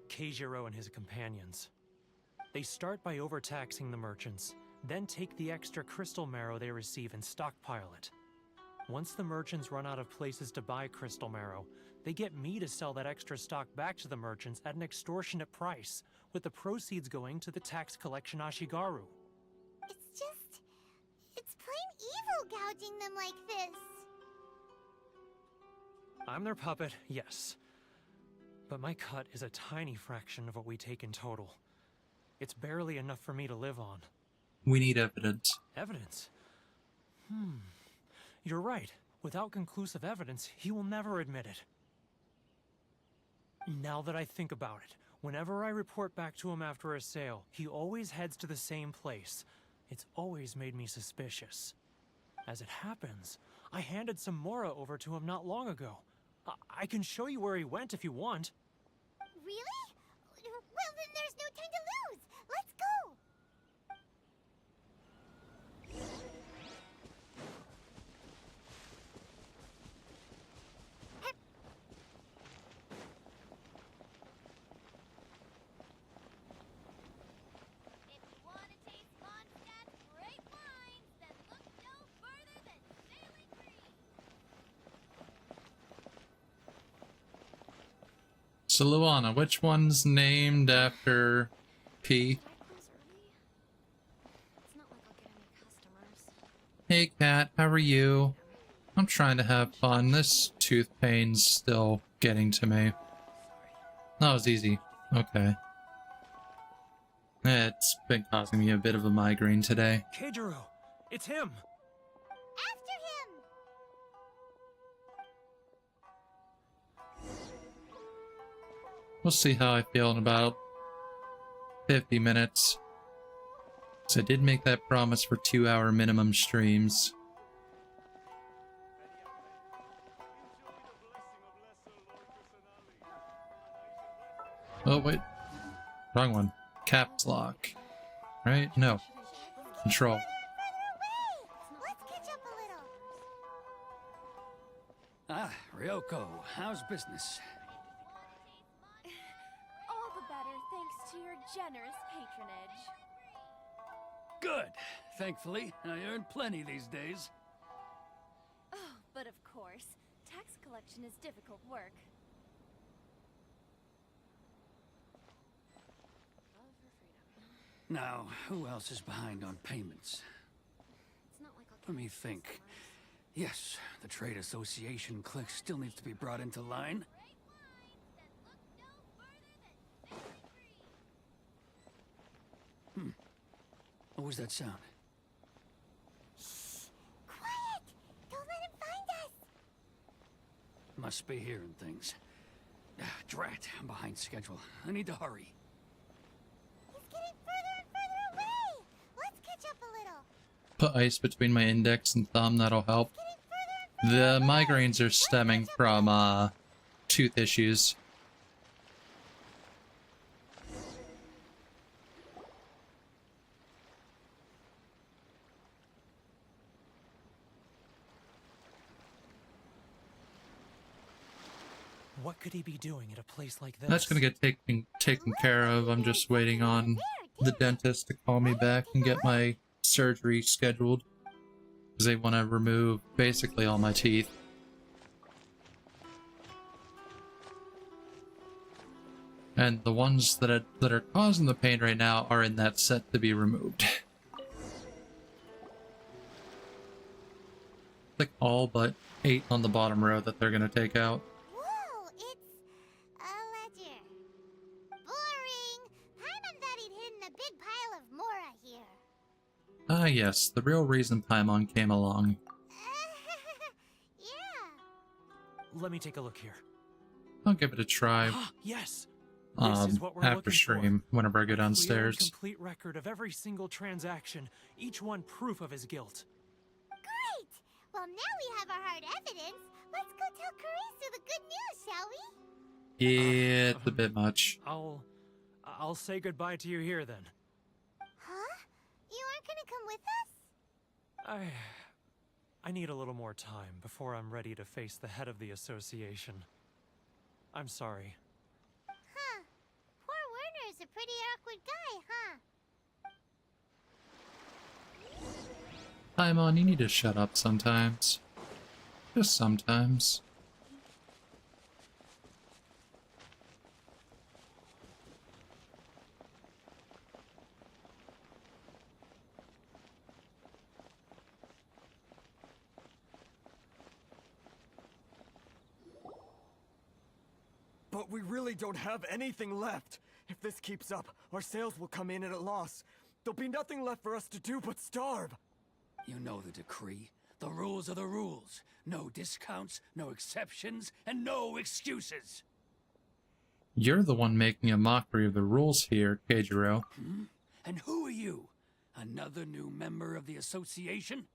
Keijiro and his companions. They start by overtaxing the merchants, Then take the extra crystal marrow they receive and stockpile it. Once the merchants run out of places to buy crystal marrow, they get me to sell that extra stock back to the merchants at an extortionate price, with the proceeds going to the tax collection Ashigaru. It's plain evil gouging them like this. I'm their puppet, yes. But my cut is a tiny fraction of what we take in total. It's barely enough for me to live on. We need evidence. Evidence? You're right. Without conclusive evidence, he will never admit it. Now that I think about it, whenever I report back to him after a sale, he always heads to the same place. It's always made me suspicious. As it happens, I handed some Mora over to him not long ago. I can show you where he went if you want. Really? Well, then there's no time to lose. Let's go. If you want to taste Mondstadt's great wines, then look no further than Sailing Green. So Luana, which one's named after P? Hey Kat, how are you? I'm trying to have fun. This tooth pain's still getting to me. That was easy. Okay. It's been causing me a bit of a migraine today. Keijiro! It's him! After him! We'll see how I feel in about 50 minutes. So I did make that promise for 2-hour minimum streams. Oh wait, wrong one. Caps lock. Right? No. Control. Let's catch up a little. Ah, Ryoko, how's business? All the better thanks to your generous patronage. Good. Thankfully, I earn plenty these days. Oh, but of course, tax collection is difficult work. Now, who else is behind on payments? Let me think. Yes, the trade association clique still needs to be brought into line. What was that sound? Quiet! Don't let him find us! Must be hearing things. Drat, I'm behind schedule. I need to hurry. He's getting further and further away! Let's catch up a little. Put ice between my index and thumb, that'll help. The migraines are stemming from, tooth issues. What could he be doing at a place like this? That's gonna get taken care of. I'm just waiting on the dentist to call me back and get my surgery scheduled. Because they want to remove basically all my teeth. And the ones that are causing the pain right now are in that set to be removed. Like all but 8 on the bottom row that they're gonna take out. Whoa, it's a ledger. Boring. Paimon thought he'd hidden a big pile of Mora here. Ah yes, the real reason Paimon came along. Yeah. Let me take a look here. I'll give it a try. Yes! This is what we're after looking stream, for. whenever I go A downstairs. clear and complete record of every single transaction, each one proof of his guilt. Great! Well, now we have our hard evidence. Let's go tell Karisu the good news, shall we? Yeah, it's a bit much. I'll say goodbye to you here then. Huh? You aren't gonna come with us? I need a little more time before I'm ready to face the head of the association. I'm sorry. Huh. Poor Werner's a pretty awkward guy, huh? Paimon, you need to shut up sometimes. Just sometimes. But we really don't have anything left. If this keeps up, our sales will come in at a loss. There'll be nothing left for us to do but starve. You know the decree. The rules are the rules. No discounts, no exceptions, and no excuses. You're the one making a mockery of the rules here, Keijiro. And who are you? Another new member of the association?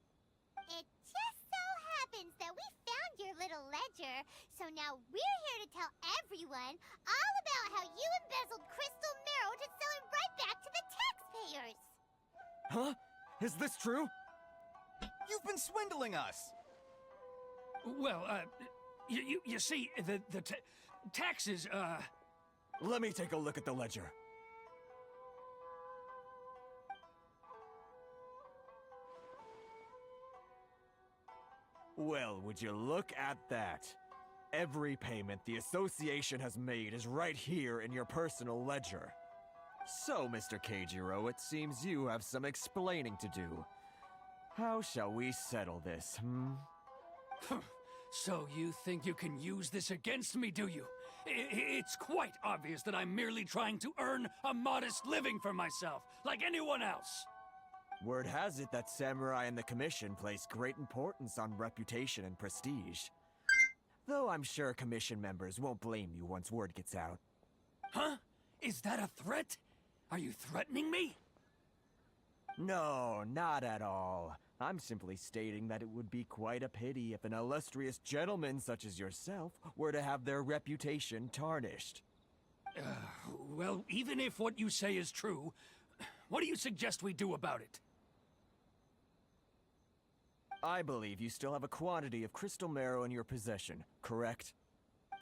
It just so happens that we found your little ledger, so now we're here to tell everyone all about how you embezzled crystal marrow to sell it right back to the taxpayers. Huh? Is this true? You've been swindling us! Well, you see, the taxes, Let me take a look at the ledger. Well, would you look at that? Every payment the association has made is right here in your personal ledger. So, Mr. Keijiro, it seems you have some explaining to do. How shall we settle this, So you think you can use this against me, do you? It's quite obvious that I'm merely trying to earn a modest living for myself, like anyone else. Word has it that Samurai and the Commission place great importance on reputation and prestige. Though I'm sure Commission members won't blame you once word gets out. Huh? Is that a threat? Are you threatening me? No, not at all. I'm simply stating that it would be quite a pity if an illustrious gentleman such as yourself were to have their reputation tarnished. Well, even if what you say is true, what do you suggest we do about it? I believe you still have a quantity of crystal marrow in your possession, correct?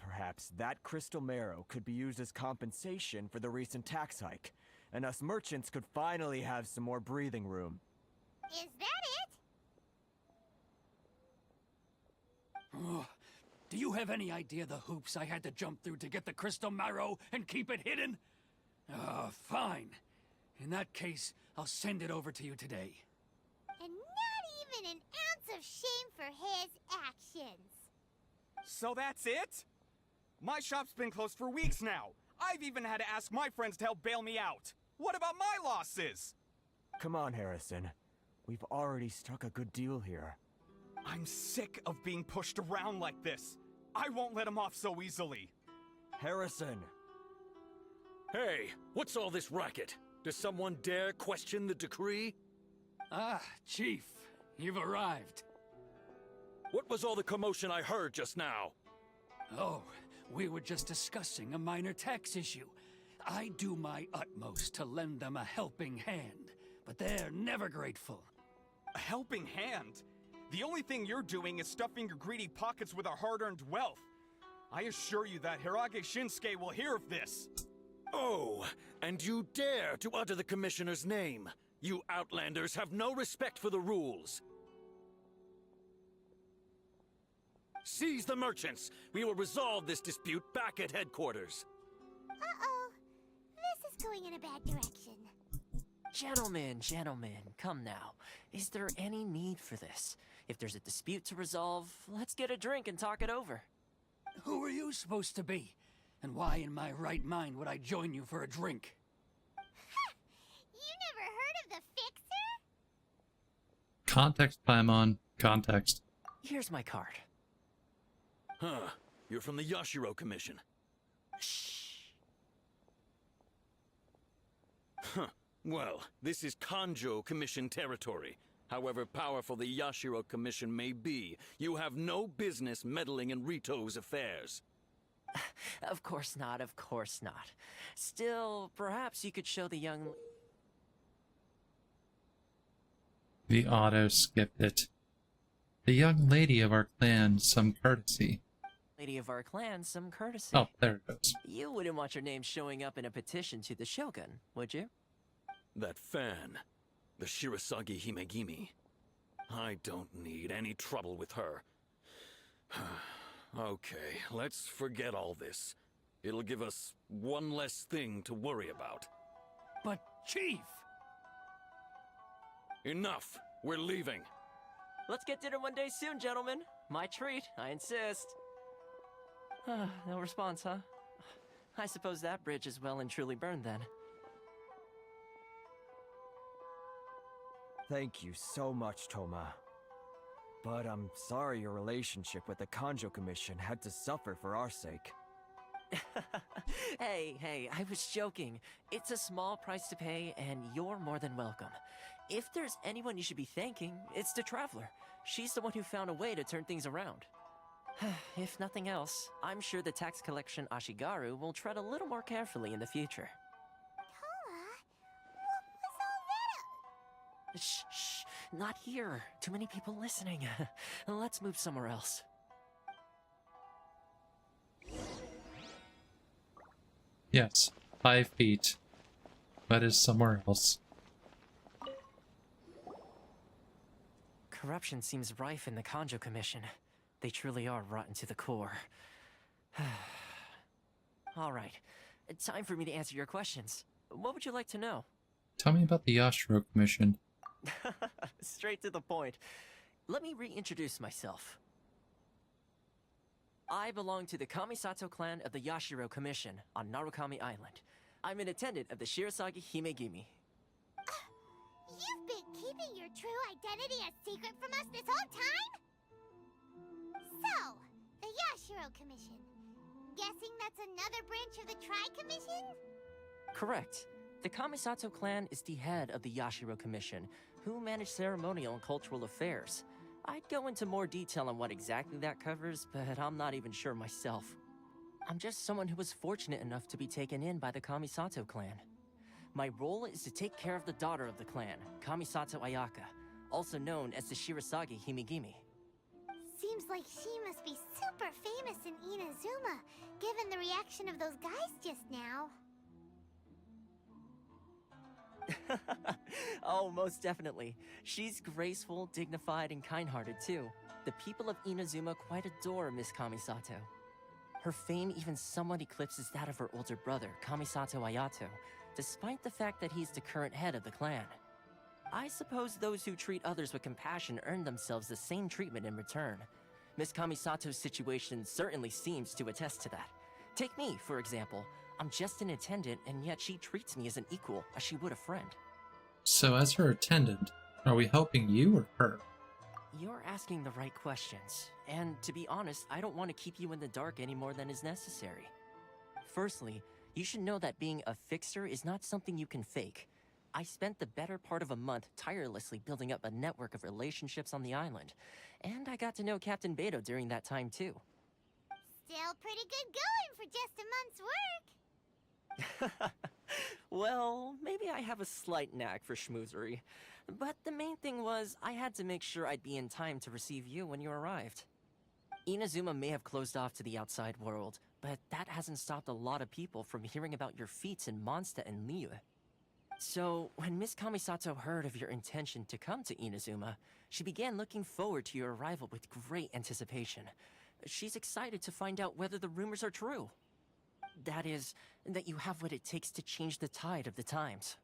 Perhaps that crystal marrow could be used as compensation for the recent tax hike, and us merchants could finally have some more breathing room. Is that it? Oh, do you have any idea the hoops I had to jump through to get the crystal marrow and keep it hidden? Fine. In that case, I'll send it over to you today. And not even an ounce of shame for his actions. So that's it? My shop's been closed for weeks now. I've even had to ask my friends to help bail me out. What about my losses? Come on, Harrison. We've already struck a good deal here. I'm sick of being pushed around like this. I won't let him off so easily. Harrison! Hey, what's all this racket? Does someone dare question the decree? Ah, Chief, you've arrived. What was all the commotion I heard just now? Oh, we were just discussing a minor tax issue. I do my utmost to lend them a helping hand, but they're never grateful. A helping hand? The only thing you're doing is stuffing your greedy pockets with our hard-earned wealth. I assure you that Hirage Shinsuke will hear of this. Oh, and you dare to utter the Commissioner's name. You Outlanders have no respect for the rules. Seize the merchants. We will resolve this dispute back at headquarters. Uh-oh. This is going in a bad direction. Gentlemen, come now. Is there any need for this? If there's a dispute to resolve, let's get a drink and talk it over. Who are you supposed to be? And why in my right mind would I join you for a drink? You never heard of the Fixer? Context, Paimon. Context. Here's my card. Huh. You're from the Yashiro Commission. Shh. Huh. Well, this is Kanjo Commission territory. However powerful the Yashiro Commission may be, you have no business meddling in Ritou's affairs. Of course not. Still, perhaps you could show the young... The auto skipped it. The young lady of our clan some courtesy. lady of our clan some courtesy. Oh, there it goes. You wouldn't want your name showing up in a petition to the Shogun, would you? That fan. The Shirasagi Himegimi. I don't need any trouble with her. Okay, let's forget all this. It'll give us one less thing to worry about. But, Chief! Enough! We're leaving. Let's get dinner one day soon, gentlemen. My treat, I insist. No response, huh? I suppose that bridge is well and truly burned then. Thank you so much, Thoma. But I'm sorry your relationship with the Kanjo Commission had to suffer for our sake. Hey, I was joking. It's a small price to pay, and you're more than welcome. If there's anyone you should be thanking, it's the Traveler. She's the one who found a way to turn things around. If nothing else, I'm sure the tax collection Ashigaru will tread a little more carefully in the future. Thoma, what was all that? Shh, not here. Too many people listening. Let's move somewhere else. Yes, 5 feet. That is somewhere else. Corruption seems rife in the Kanjo Commission. They truly are rotten to the core. All right, time for me to answer your questions. What would you like to know? Tell me about the Yashiro Commission. Straight to the point. Let me reintroduce myself. I belong to the Kamisato clan of the Yashiro Commission on Narukami Island. I'm an attendant of the Shirasagi Himegimi. You've been keeping your true identity a secret from us this whole time? So, the Yashiro Commission. Guessing that's another branch of the Tri-Commission? Correct. The Kamisato clan is the head of the Yashiro Commission, who manage ceremonial and cultural affairs. I'd go into more detail on what exactly that covers, but I'm not even sure myself. I'm just someone who was fortunate enough to be taken in by the Kamisato clan. My role is to take care of the daughter of the clan, Kamisato Ayaka, also known as the Shirasagi Himegimi. Seems like she must be super famous in Inazuma, given the reaction of those guys just now. Oh, most definitely. She's graceful, dignified, and kind-hearted too. The people of Inazuma quite adore Miss Kamisato. Her fame even somewhat eclipses that of her older brother, Kamisato Ayato, despite the fact that he's the current head of the clan. I suppose those who treat others with compassion earn themselves the same treatment in return. Miss Kamisato's situation certainly seems to attest to that. Take me, for example. I'm just an attendant, and yet she treats me as an equal, as she would a friend. So as her attendant, are we helping you or her? You're asking the right questions, and to be honest, I don't want to keep you in the dark any more than is necessary. Firstly, you should know that being a fixer is not something you can fake. I spent the better part of a month tirelessly building up a network of relationships on the island, and I got to know Captain Beto during that time too. Still pretty good going for just a month's work. Well, maybe I have a slight knack for schmoozery, but the main thing was I had to make sure I'd be in time to receive you when you arrived. Inazuma may have closed off to the outside world, but that hasn't stopped a lot of people from hearing about your feats in Mondstadt and Liyue. So, when Miss Kamisato heard of your intention to come to Inazuma, she began looking forward to your arrival with great anticipation. She's excited to find out whether the rumors are true. That is, that you have what it takes to change the tide of the times.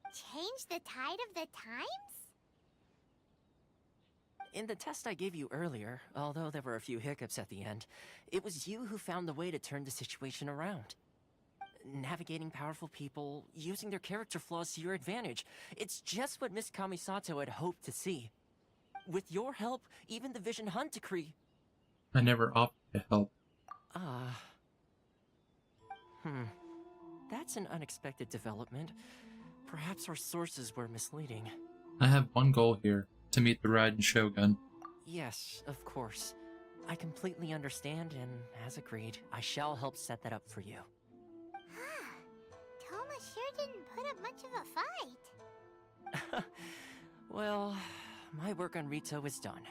Change the tide of the times? In the test I gave you earlier, although there were a few hiccups at the end, it was you who found the way to turn the situation around. Navigating powerful people, using their character flaws to your advantage. It's just what Miss Kamisato had hoped to see. With your help, even the Vision Hunt decree... I never offered to help. That's an unexpected development. Perhaps our sources were misleading. I have one goal here, to meet the Raiden Shogun. Yes, of course. I completely understand, and as agreed, I shall help set that up for you. Thoma sure didn't put up much of a fight. Well, my work on Ritou is done.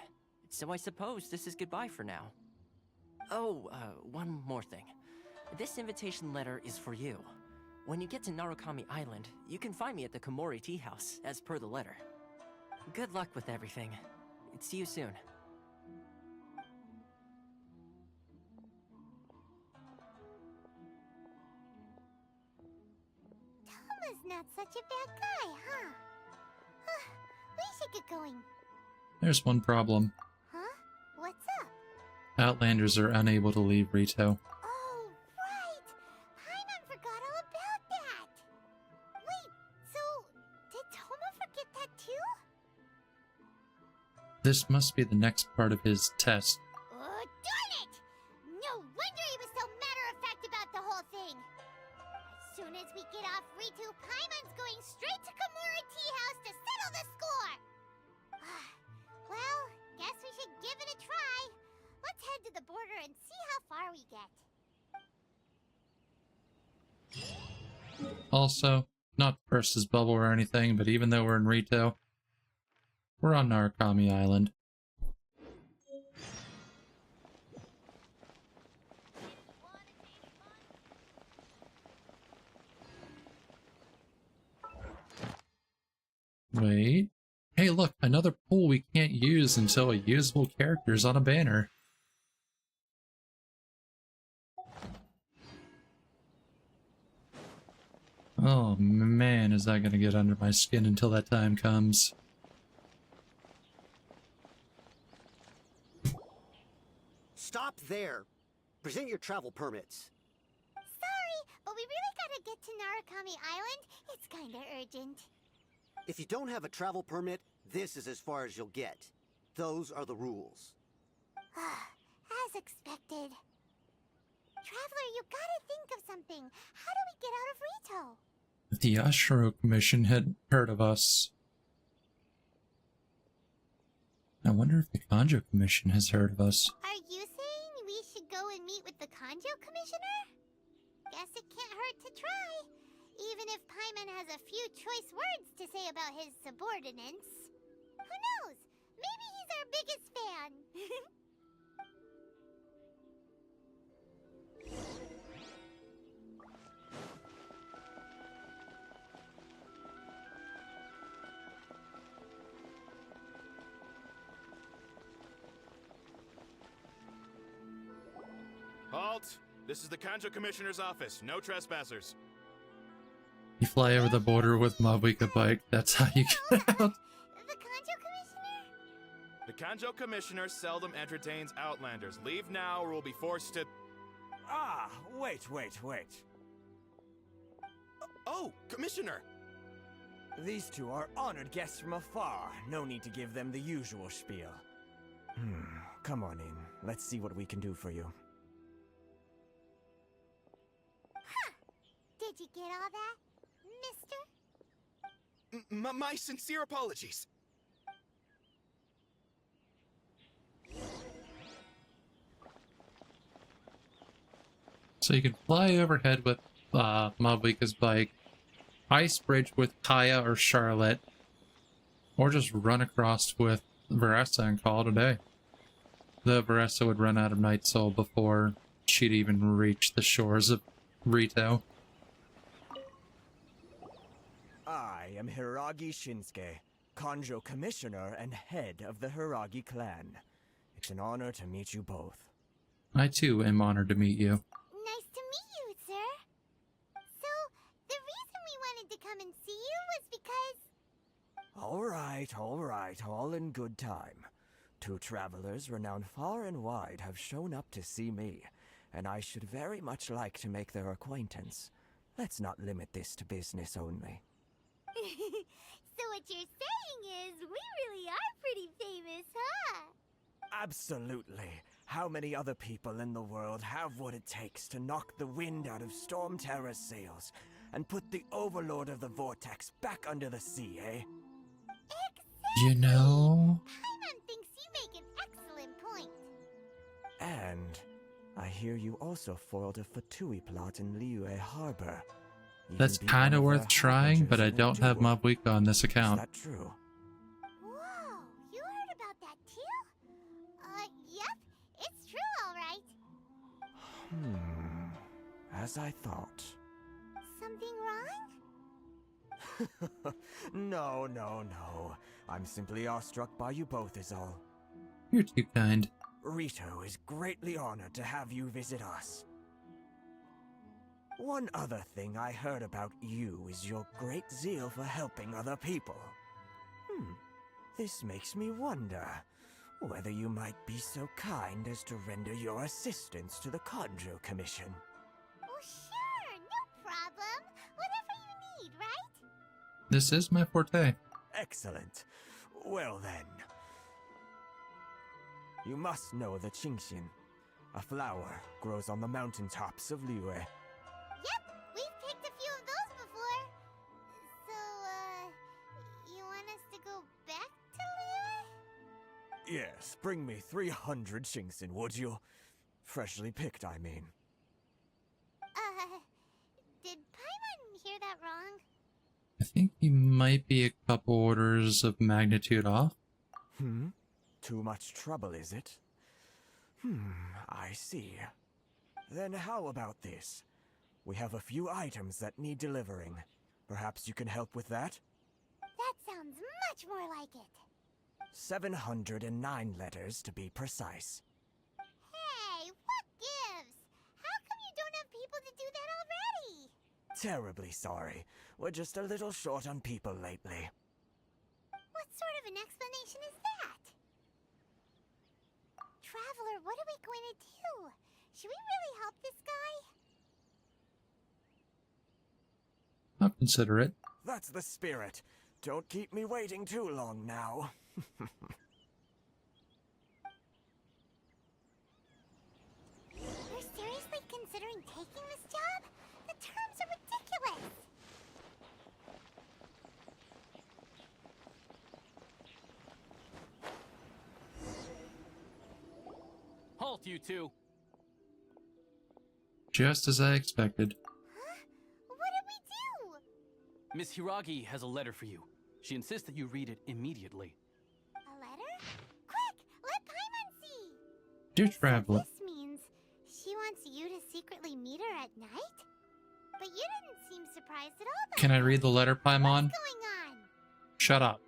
So I suppose this is goodbye for now. Oh, one more thing. This invitation letter is for you. When you get to Narukami Island, you can find me at the Komori Tea House, as per the letter. Good luck with everything. See you soon. Thoma's not such a bad guy, huh? We should get going. There's one problem. Huh? What's up? Outlanders are unable to leave Ritou. Oh, right! Paimon forgot all about that! Wait, so did Thoma forget that too? This must be the next part of his test. Oh, darn it! No wonder he was so matter-of-fact about the whole thing! As soon as we get off Ritou, Paimon's going straight to Komura Tea House to settle the score! Well, guess we should give it a try. Let's head to the border and see how far we get. Also, not to burst his bubble or anything, but even though we're in Ritou, we're on Narukami Island. Wait. Hey, look, another pool we can't use until a usable character is on a banner. Oh man, is that gonna get under my skin until that time comes. Stop there. Present your travel permits. Sorry, but we really gotta get to Narukami Island. It's kinda urgent. If you don't have a travel permit, this is as far as you'll get. Those are the rules. As expected. Traveler, you gotta think of something. How do we get out of Ritou? If the Ashuro Commission had heard of us. I wonder if the Kanjo Commission has heard of us. Are you saying we should go and meet with the Kanjo Commissioner? Guess it can't hurt to try. Even if Paimon has a few choice words to say about his subordinates. Who knows? Maybe he's our biggest fan. Halt! This is the Kanjo Commissioner's office. No trespassers. You fly over the border with Mabuika bike, that's how you get out. The Kanjo Commissioner? The Kanjo Commissioner seldom entertains Outlanders. Leave now or we'll be forced to... Ah, wait. Oh, Commissioner! These two are honored guests from afar. No need to give them the usual spiel. Come on in. Let's see what we can do for you. Did you get all that, mister? My sincere apologies. So you can fly overhead with Mabuika's bike, ice bridge with Kaya or Charlotte, or just run across with Veressa and call it a day. Though Veressa would run out of Night Soul before she'd even reach the shores of Ritou. I am Hiragi Shinsuke, Kanjo Commissioner and head of the Hiragi clan. It's an honor to meet you both. I too am honored to meet you. Nice to meet you, sir. So, the reason we wanted to come and see you was because... All right, all in good time. Two travelers renowned far and wide have shown up to see me, and I should very much like to make their acquaintance. Let's not limit this to business only. So what you're saying is, we really are pretty famous, huh? Absolutely. How many other people in the world have what it takes to knock the wind out of Storm Terror's sails and put the Overlord of the Vortex back under the sea, eh? You know... Paimon thinks you make an excellent point. And I hear you also foiled a Fatui plot in Liyue Harbor. That's kind of worth trying, but I don't have Mabuika on this account. Is that true? Whoa, you heard about that too? Yep, it's true, all right. As I thought. Something wrong? No. I'm simply awestruck by you both is all. You're too kind. Ritou is greatly honored to have you visit us. One other thing I heard about you is your great zeal for helping other people. This makes me wonder whether you might be so kind as to render your assistance to the Conjo Commission. Oh, sure, no problem. Whatever you need, right? This is my forte. Excellent. Well then. You must know the Genshin. A flower grows on the mountaintops of Liyue. Yep, we've picked a few of those before. So, you want us to go back to Liyue? Yes, bring me 300 Genshin, would you? Freshly picked, I mean. Did Paimon hear that wrong? I think you might be a couple orders of magnitude off. Too much trouble, is it? I see. Then how about this? We have a few items that need delivering. Perhaps you can help with that? That sounds much more like it. 709 letters to be precise. Hey, what gives? How come you don't have people to do that already? Terribly sorry. We're just a little short on people lately. What sort of an explanation is that? Traveler, what are we going to do? Should we really help this guy? I'll consider it. That's the spirit. Don't keep me waiting too long now. You're seriously considering taking this job? The terms are ridiculous! Halt, you two! Just as I expected. Huh? What did we do? Miss Hiragi has a letter for you. She insists that you read it immediately. A letter? Quick! Let Paimon see! Dear Traveler. This means she wants you to secretly meet her at night? But you didn't seem surprised at all. Can I read the letter, Paimon? What's going on? Shut up.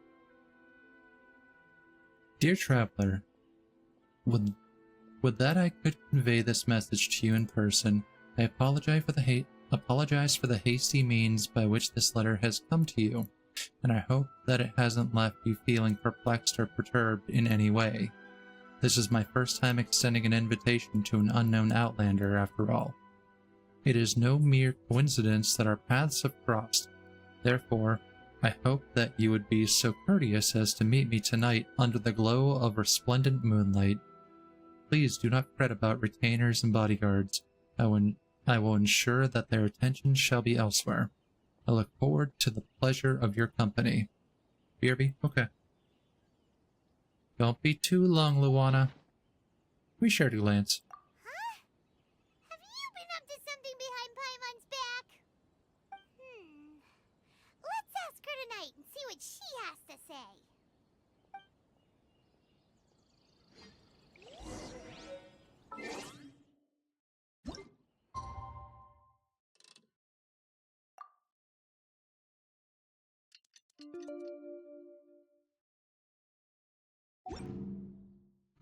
Dear Traveler, would that I could convey this message to you in person. I apologize for the hasty means by which this letter has come to you, and I hope that it hasn't left you feeling perplexed or perturbed in any way. This is my first time extending an invitation to an unknown outlander, after all. It is no mere coincidence that our paths have crossed. Therefore, I hope that you would be so courteous as to meet me tonight under the glow of resplendent moonlight. Please do not fret about retainers and bodyguards. I will ensure that their attention shall be elsewhere. I look forward to the pleasure of your company. BRB? Okay. Don't be too long, Luana. We shared a glance. Huh? Have you been up to something behind Paimon's back? Let's ask her tonight and see what she has to say.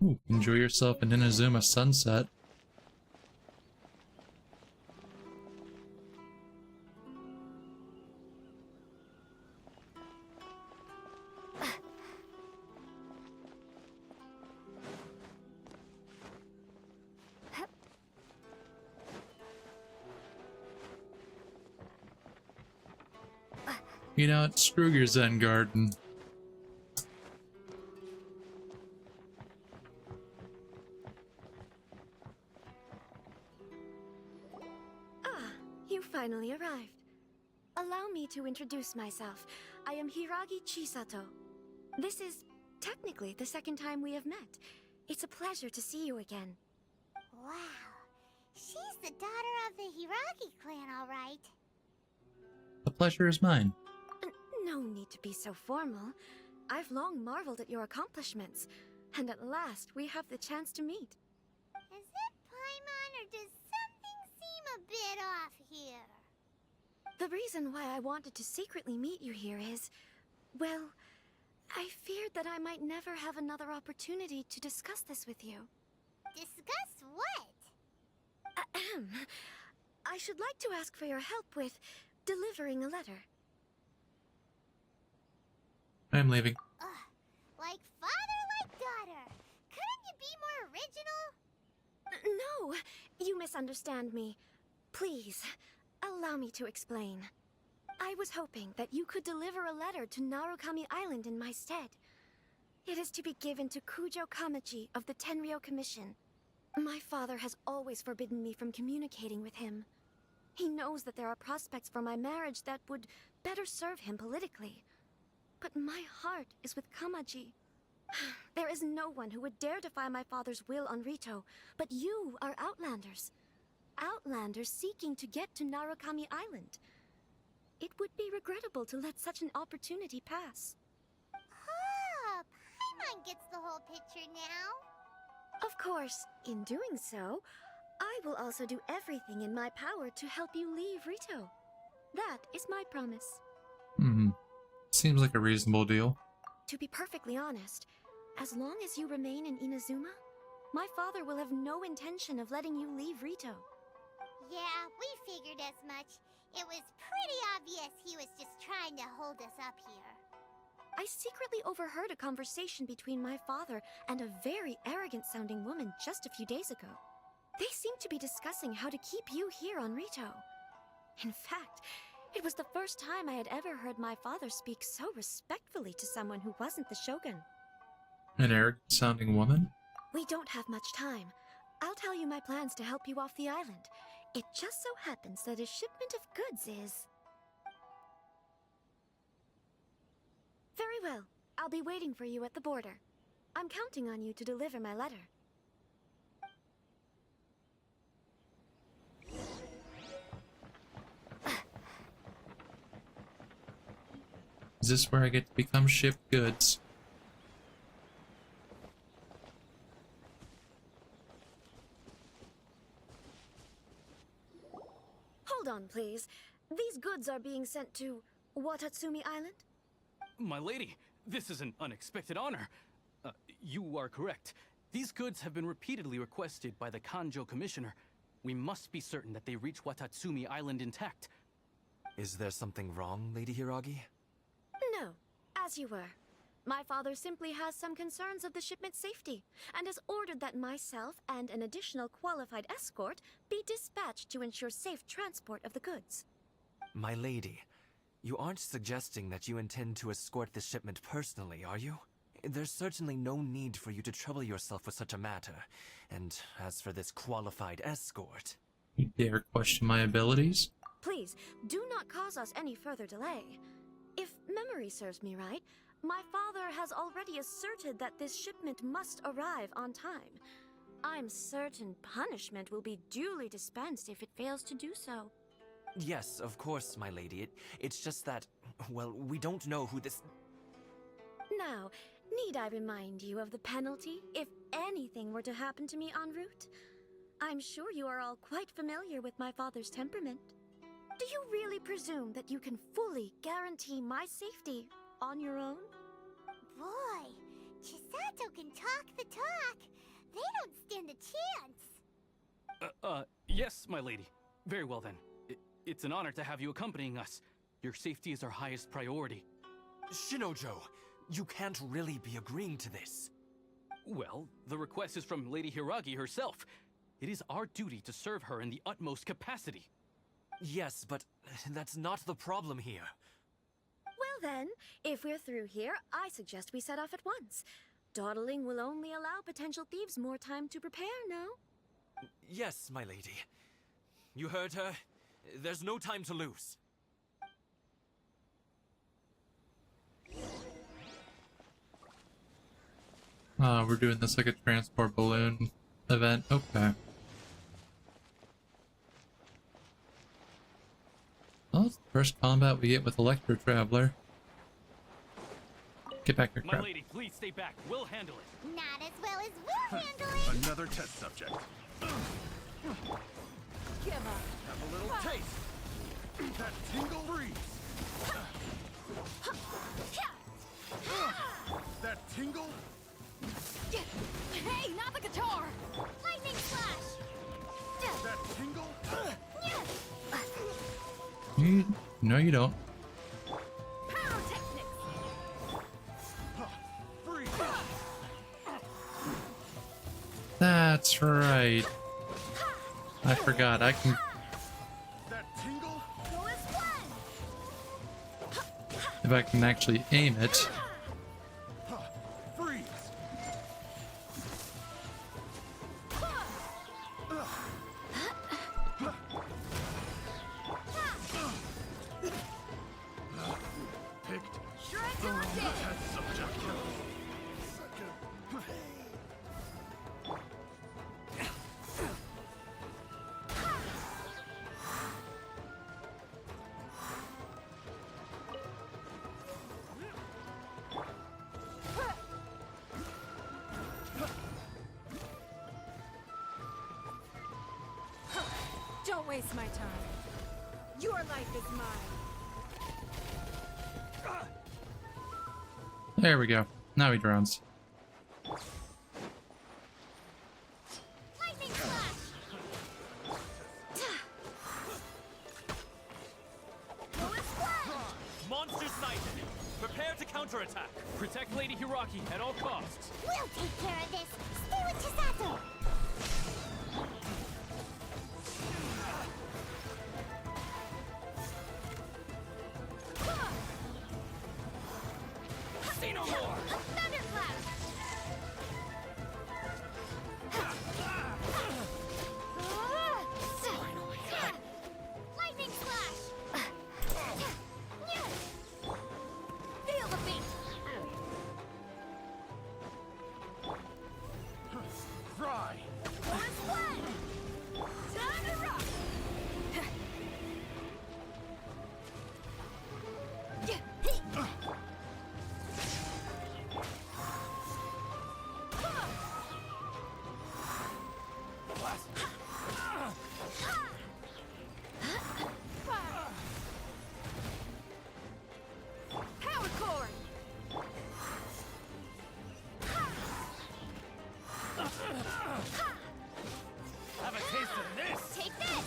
Ooh, enjoy yourself in Inazuma sunset. You know what? Screw your Zen garden. You finally arrived. Allow me to introduce myself. I am Hiragi Chisato. This is technically the second time we have met. It's a pleasure to see you again. Wow. She's the daughter of the Hiragi clan, all right. The pleasure is mine. No need to be so formal. I've long marveled at your accomplishments, and at last we have the chance to meet. Is it Paimon, or does something seem a bit off here? The reason why I wanted to secretly meet you here is, well, I feared that I might never have another opportunity to discuss this with you. Discuss what? Ahem. I should like to ask for your help with delivering a letter. I'm leaving. Like father, like daughter. Couldn't you be more original? No, you misunderstand me. Please, allow me to explain. I was hoping that you could deliver a letter to Narukami Island in my stead. It is to be given to Kujo Kamachi of the Tenryou Commission. My father has always forbidden me from communicating with him. He knows that there are prospects for my marriage that would better serve him politically. But my heart is with Kamaji. There is no one who would dare defy my father's will on Ritou, but you are Outlanders. Outlanders seeking to get to Narukami Island. It would be regrettable to let such an opportunity pass. Ah, Paimon gets the whole picture now. Of course, in doing so, I will also do everything in my power to help you leave Ritou. That is my promise. Seems like a reasonable deal. To be perfectly honest, as long as you remain in Inazuma, my father will have no intention of letting you leave Ritou. Yeah, we figured as much. It was pretty obvious he was just trying to hold us up here. I secretly overheard a conversation between my father and a very arrogant-sounding woman just a few days ago. They seemed to be discussing how to keep you here on Ritou. In fact, it was the first time I had ever heard my father speak so respectfully to someone who wasn't the Shogun. An arrogant-sounding woman? We don't have much time. I'll tell you my plans to help you off the island. It just so happens that a shipment of goods is... Very well. I'll be waiting for you at the border. I'm counting on you to deliver my letter. Is this where I get to become ship goods? Hold on, please. These goods are being sent to Watatsumi Island? My lady, this is an unexpected honor. You are correct. These goods have been repeatedly requested by the Kanjo Commissioner. We must be certain that they reach Watatsumi Island intact. Is there something wrong, Lady Hiragi? No, as you were. My father simply has some concerns of the shipment's safety, and has ordered that myself and an additional qualified escort be dispatched to ensure safe transport of the goods. My lady, you aren't suggesting that you intend to escort the shipment personally, are you? There's certainly no need for you to trouble yourself with such a matter. And as for this qualified escort... You dare question my abilities? Please, do not cause us any further delay. If memory serves me right, my father has already asserted that this shipment must arrive on time. I'm certain punishment will be duly dispensed if it fails to do so. Yes, of course, my lady. It's just that, well, we don't know who this... Now, need I remind you of the penalty if anything were to happen to me en route? I'm sure you are all quite familiar with my father's temperament. Do you really presume that you can fully guarantee my safety on your own? Boy, Chisato can talk the talk. They don't stand a chance. Yes, my lady. Very well then. It's an honor to have you accompanying us. Your safety is our highest priority. Shinojo, you can't really be agreeing to this. Well, the request is from Lady Hiragi herself. It is our duty to serve her in the utmost capacity. Yes, but that's not the problem here. Well then, if we're through here, I suggest we set off at once. Dawdling will only allow potential thieves more time to prepare, no? Yes, my lady. You heard her. There's no time to lose. We're doing this like a transport balloon event. Okay. Well, it's the first combat we get with Electro Traveler. Get back here, crap. My lady, please stay back. We'll handle it. Not as well as we'll handle it. Another test subject. Give up. Have a little taste. That tingle breeze. That tingle? Hey, not the guitar! Lightning flash! That tingle? No, you don't. Pyrotechnics! Freeze! That's right. I forgot. I can. That tingle? Go as one! If I can actually aim it. Freeze! Picked. Shred till I'm dead! That's such a kill. Don't waste my time. Your life is mine. There we go. Now he drones. Lightning flash! Go as one! Monster sighted! Prepare to counterattack! Protect Lady Hiraki at all costs! We'll take care of this! Stay with Chisato! Say no more! Thunderclap! Lightning flash! Feel the beat! Fry! Force one! Time to rock! Power cord! Have a taste of this! Take this!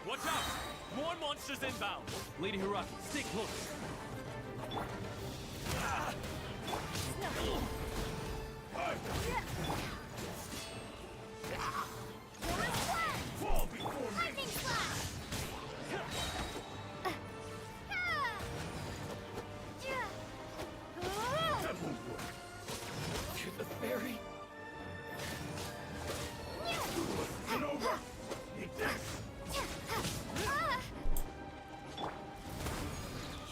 Watch out! More monsters inbound! Lady Hiraki, stay close! Fall before me! Lightning flash! That won't work. To the fairy! Get over! Eat this!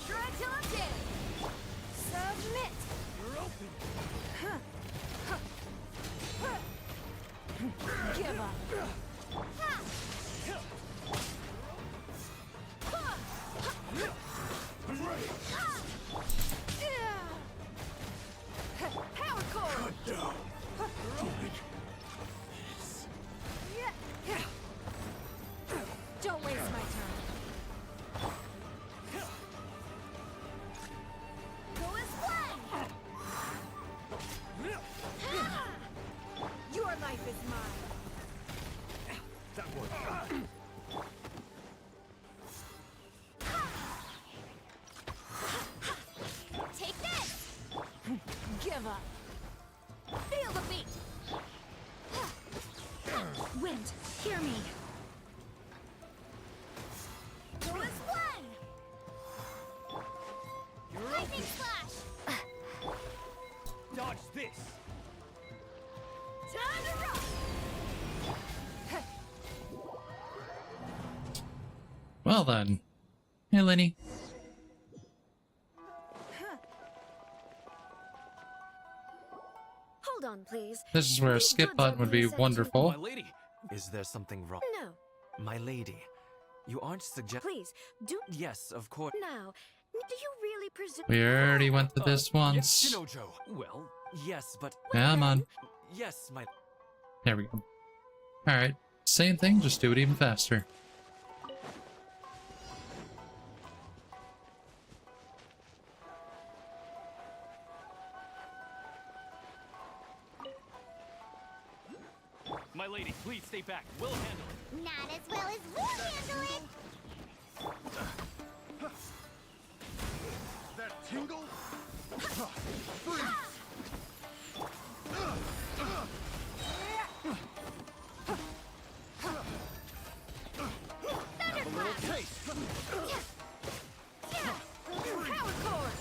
Shred till I'm dead! Submit! You're open! Give up! I'm ready! Power cord! Cut down! Don't waste my time. Go as one! Your life is mine. That one! Take this! Give up. Feel the beat! Wind, hear me. Go as one! Lightning flash! Dodge this! Time to rock! Well then. Hey, Lenny. Hold on, please. This is where a skip button would be wonderful. My lady! Is there something wrong? No, My lady, you aren't suggesting. please, do Yes, of course. now. Do you really presume? We already went to this once. Shinojo! Well, Yes, but Come on. Yes, my... There we go. Alright, same thing, just do it even faster. My lady, please stay back. We'll handle it. Not as well as we'll handle it. That tingle? Have a little taste. Power core.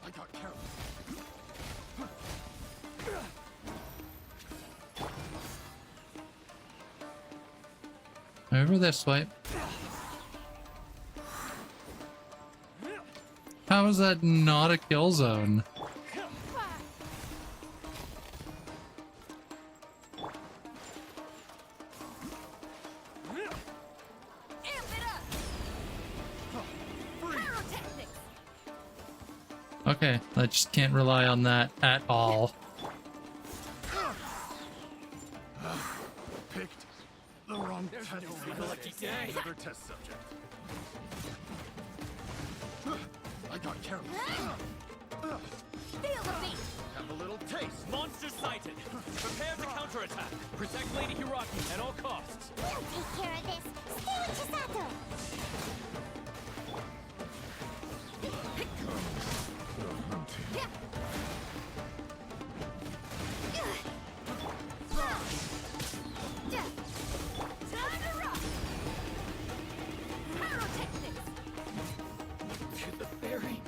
I got careless. Over this way. How is that not a kill zone? Okay, I just can't rely on that at all. Picked the wrong test. lucky day. Another test subject. I got careless. Feel the beat. Have a little taste. Monster sighted. Prepare to counterattack. Protect Lady Hiraki at all costs. We'll take care of this. Stay with Chisato. To the ferry.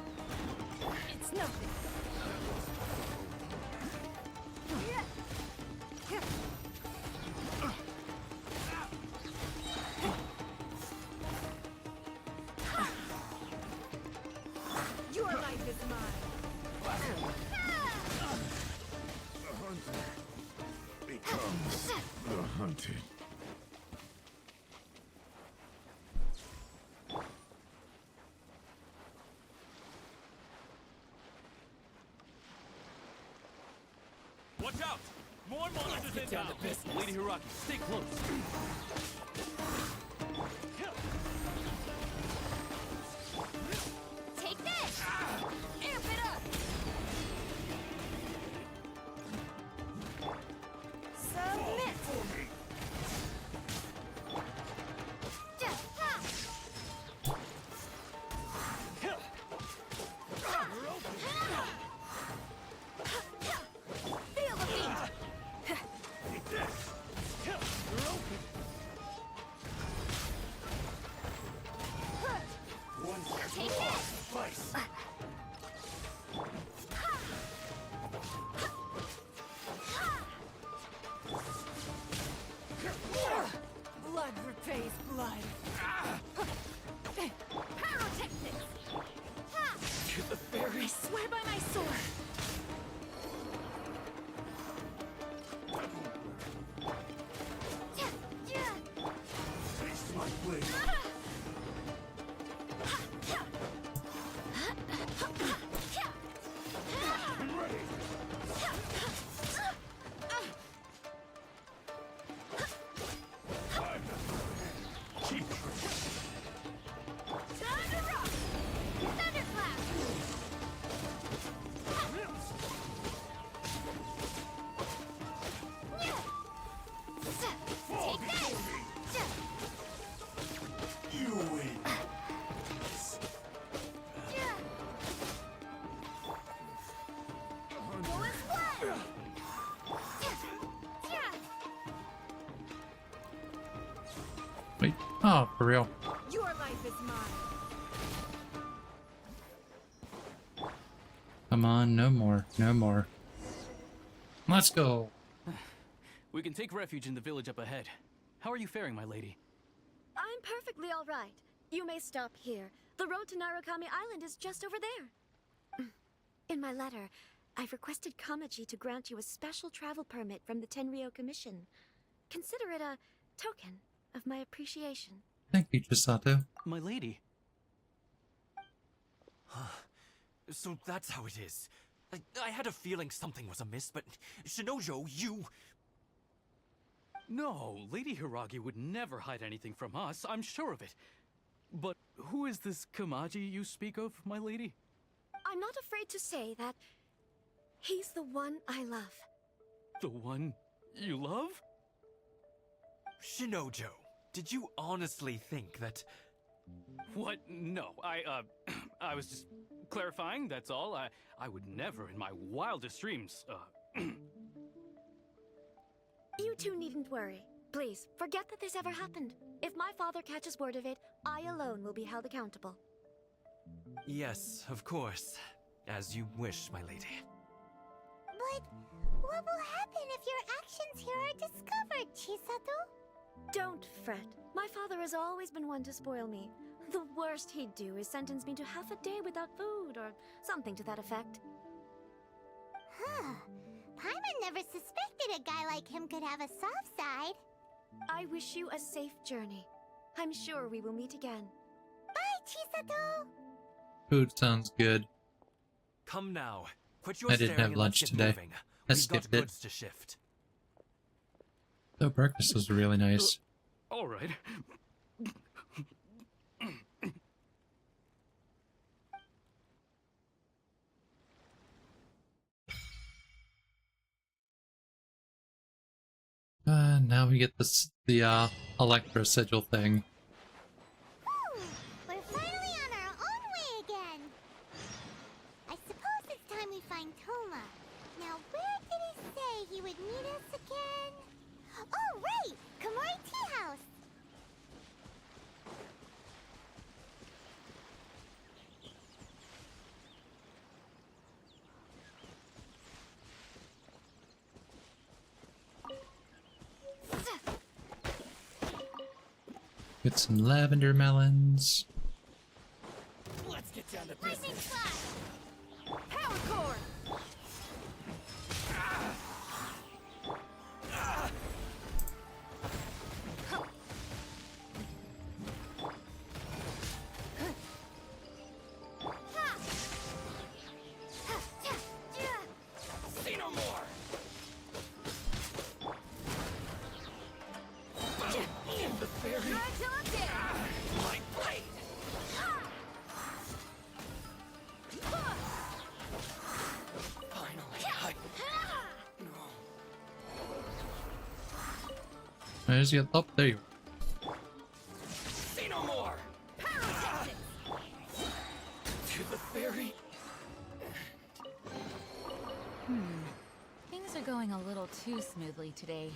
It's nothing. Your life is mine. The hunter becomes the hunted. Watch out! More monsters inbound. Lady Hiraki, stay close. Take this! Amp it up! Submit! Feel the beat! Take this! Blood repays blood. Pyrotechnics! To the ferry. I swear by my sword! Taste my blade. I'm ready. Keep Time to rock! Thunderclap! Take this! you win. Go and play! Wait, oh, for real. Your life is mine. Come on, no more, no more. Let's go. We can take refuge in the village up ahead. How are you faring, my lady? I'm perfectly all right. You may stop here. The road to Narukami Island is just over there. In my letter, I've requested Kamaji to grant you a special travel permit from the Tenryou Commission. Consider it a token of my appreciation. Thank you, Chisato. My lady, So that's how it is. I had a feeling something was amiss, but Shinojo, you... No, Lady Hiragi would never hide anything from us, I'm sure of it. But who is this Kamaji you speak of, my lady? I'm not afraid to say that he's the one I love. The one you love? Shinojo, did you honestly think that... What? No, I was just clarifying, that's all. I would never in my wildest dreams, You two needn't worry. Please, forget that this ever happened. If my father catches word of it, I alone will be held accountable. Yes, of course. As you wish, my lady. But what will happen if your actions here are discovered, Chisato? Don't fret. My father has always been one to spoil me. The worst he'd do is sentence me to half a day without food, or something to that effect. Huh. Paimon never suspected a guy like him could have a soft side. I wish you a safe journey. I'm sure we will meet again. Bye, Chisato! Food sounds good. Come now. Quit your I didn't staring have and lunch let's get today. moving. I We've skipped got it. goods to shift. The breakfast was really nice. All right. Now we get the Electro Sigil thing. Whew! We're finally on our own way again! I suppose it's time we find Thoma. Now, where did he say he would meet us again? Oh, right! Komori Tea House! Get some lavender melons. Let's get down to business. Power core! Say no more! The fairy! My blade! Finally, Where's your... Oh, there you are. Say no more! To the fairy! Things are going a little too smoothly today.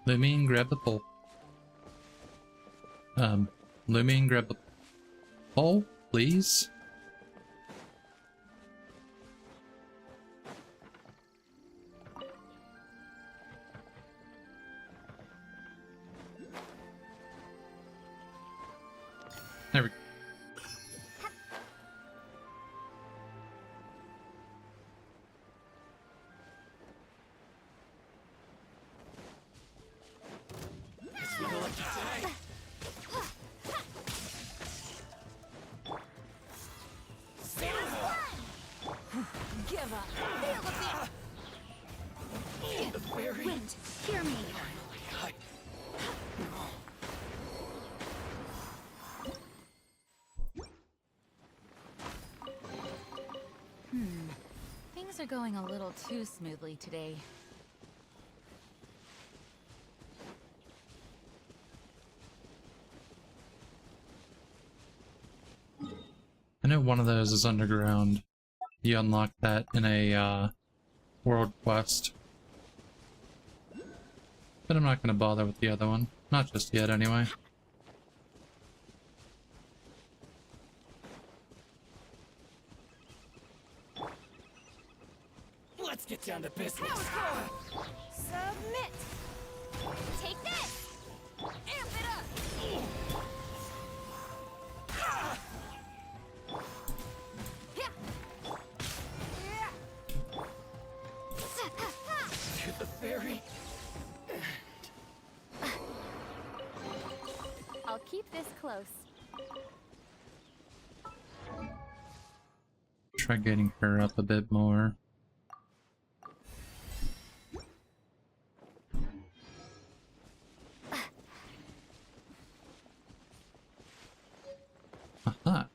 Lumine, grab the pole. Lumine, grab the pole, please. There we go. Give up. Feel the fear. Wind, hear me. Things are going a little too smoothly today. know one of those is underground. You unlock that in a world quest. But I'm not gonna bother with the other one. Not just yet, anyway. Let's get down to business. Submit. Take this. Amp it up. To the ferry. I'll keep this close. Try getting her up a bit more. Aha.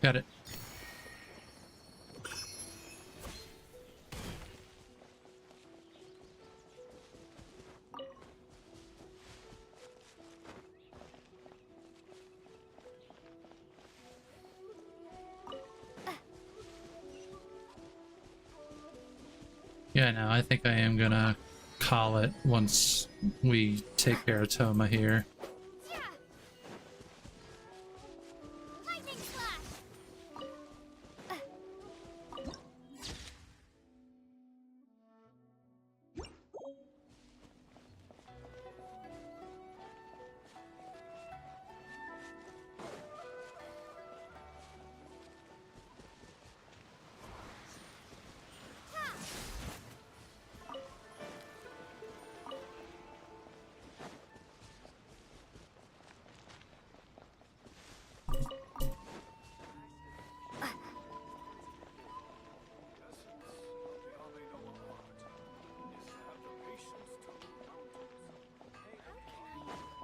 Got it. Yeah, no, I think I am gonna call it once we take care of Thoma here. Lightning slash.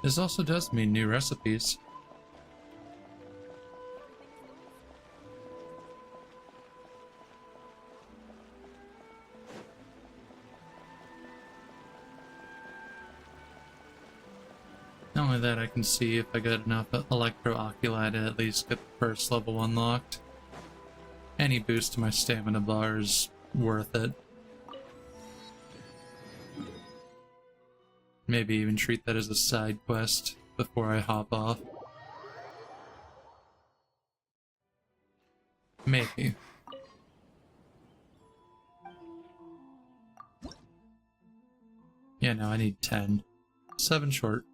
This also does mean new recipes. Not only that, I can see if I get enough electro oculi to at least get the first level unlocked. Any boost to my stamina bar is worth it. Maybe even treat that as a side quest before I hop off. Maybe. Yeah, no, I need 10. 7 short.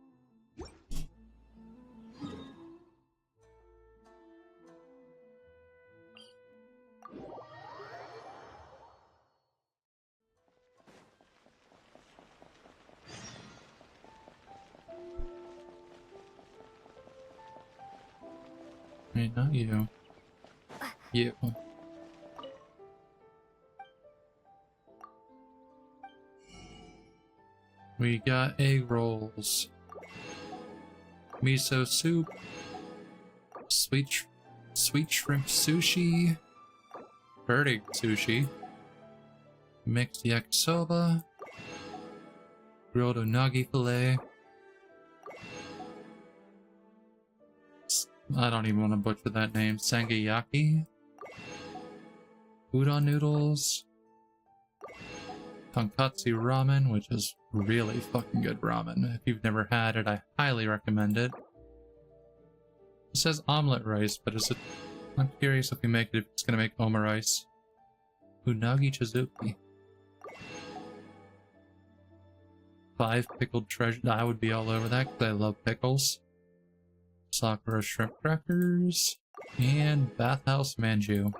Wait, not you. You. We got egg rolls, miso soup, sweet shrimp sushi, bird egg sushi, mixed yakisoba, grilled unagi fillet. I don't even want to butcher that name. Sangayaki, udon noodles, tonkatsu ramen, which is really fucking good ramen. If you've never had it, I highly recommend it. It says omelet rice, but is it... I'm curious if we make it, if it's gonna make oma rice. Unagi chizuki. 5 pickled treasure... I would be all over that, because I love pickles. Sakura shrimp crackers. And bathhouse manju.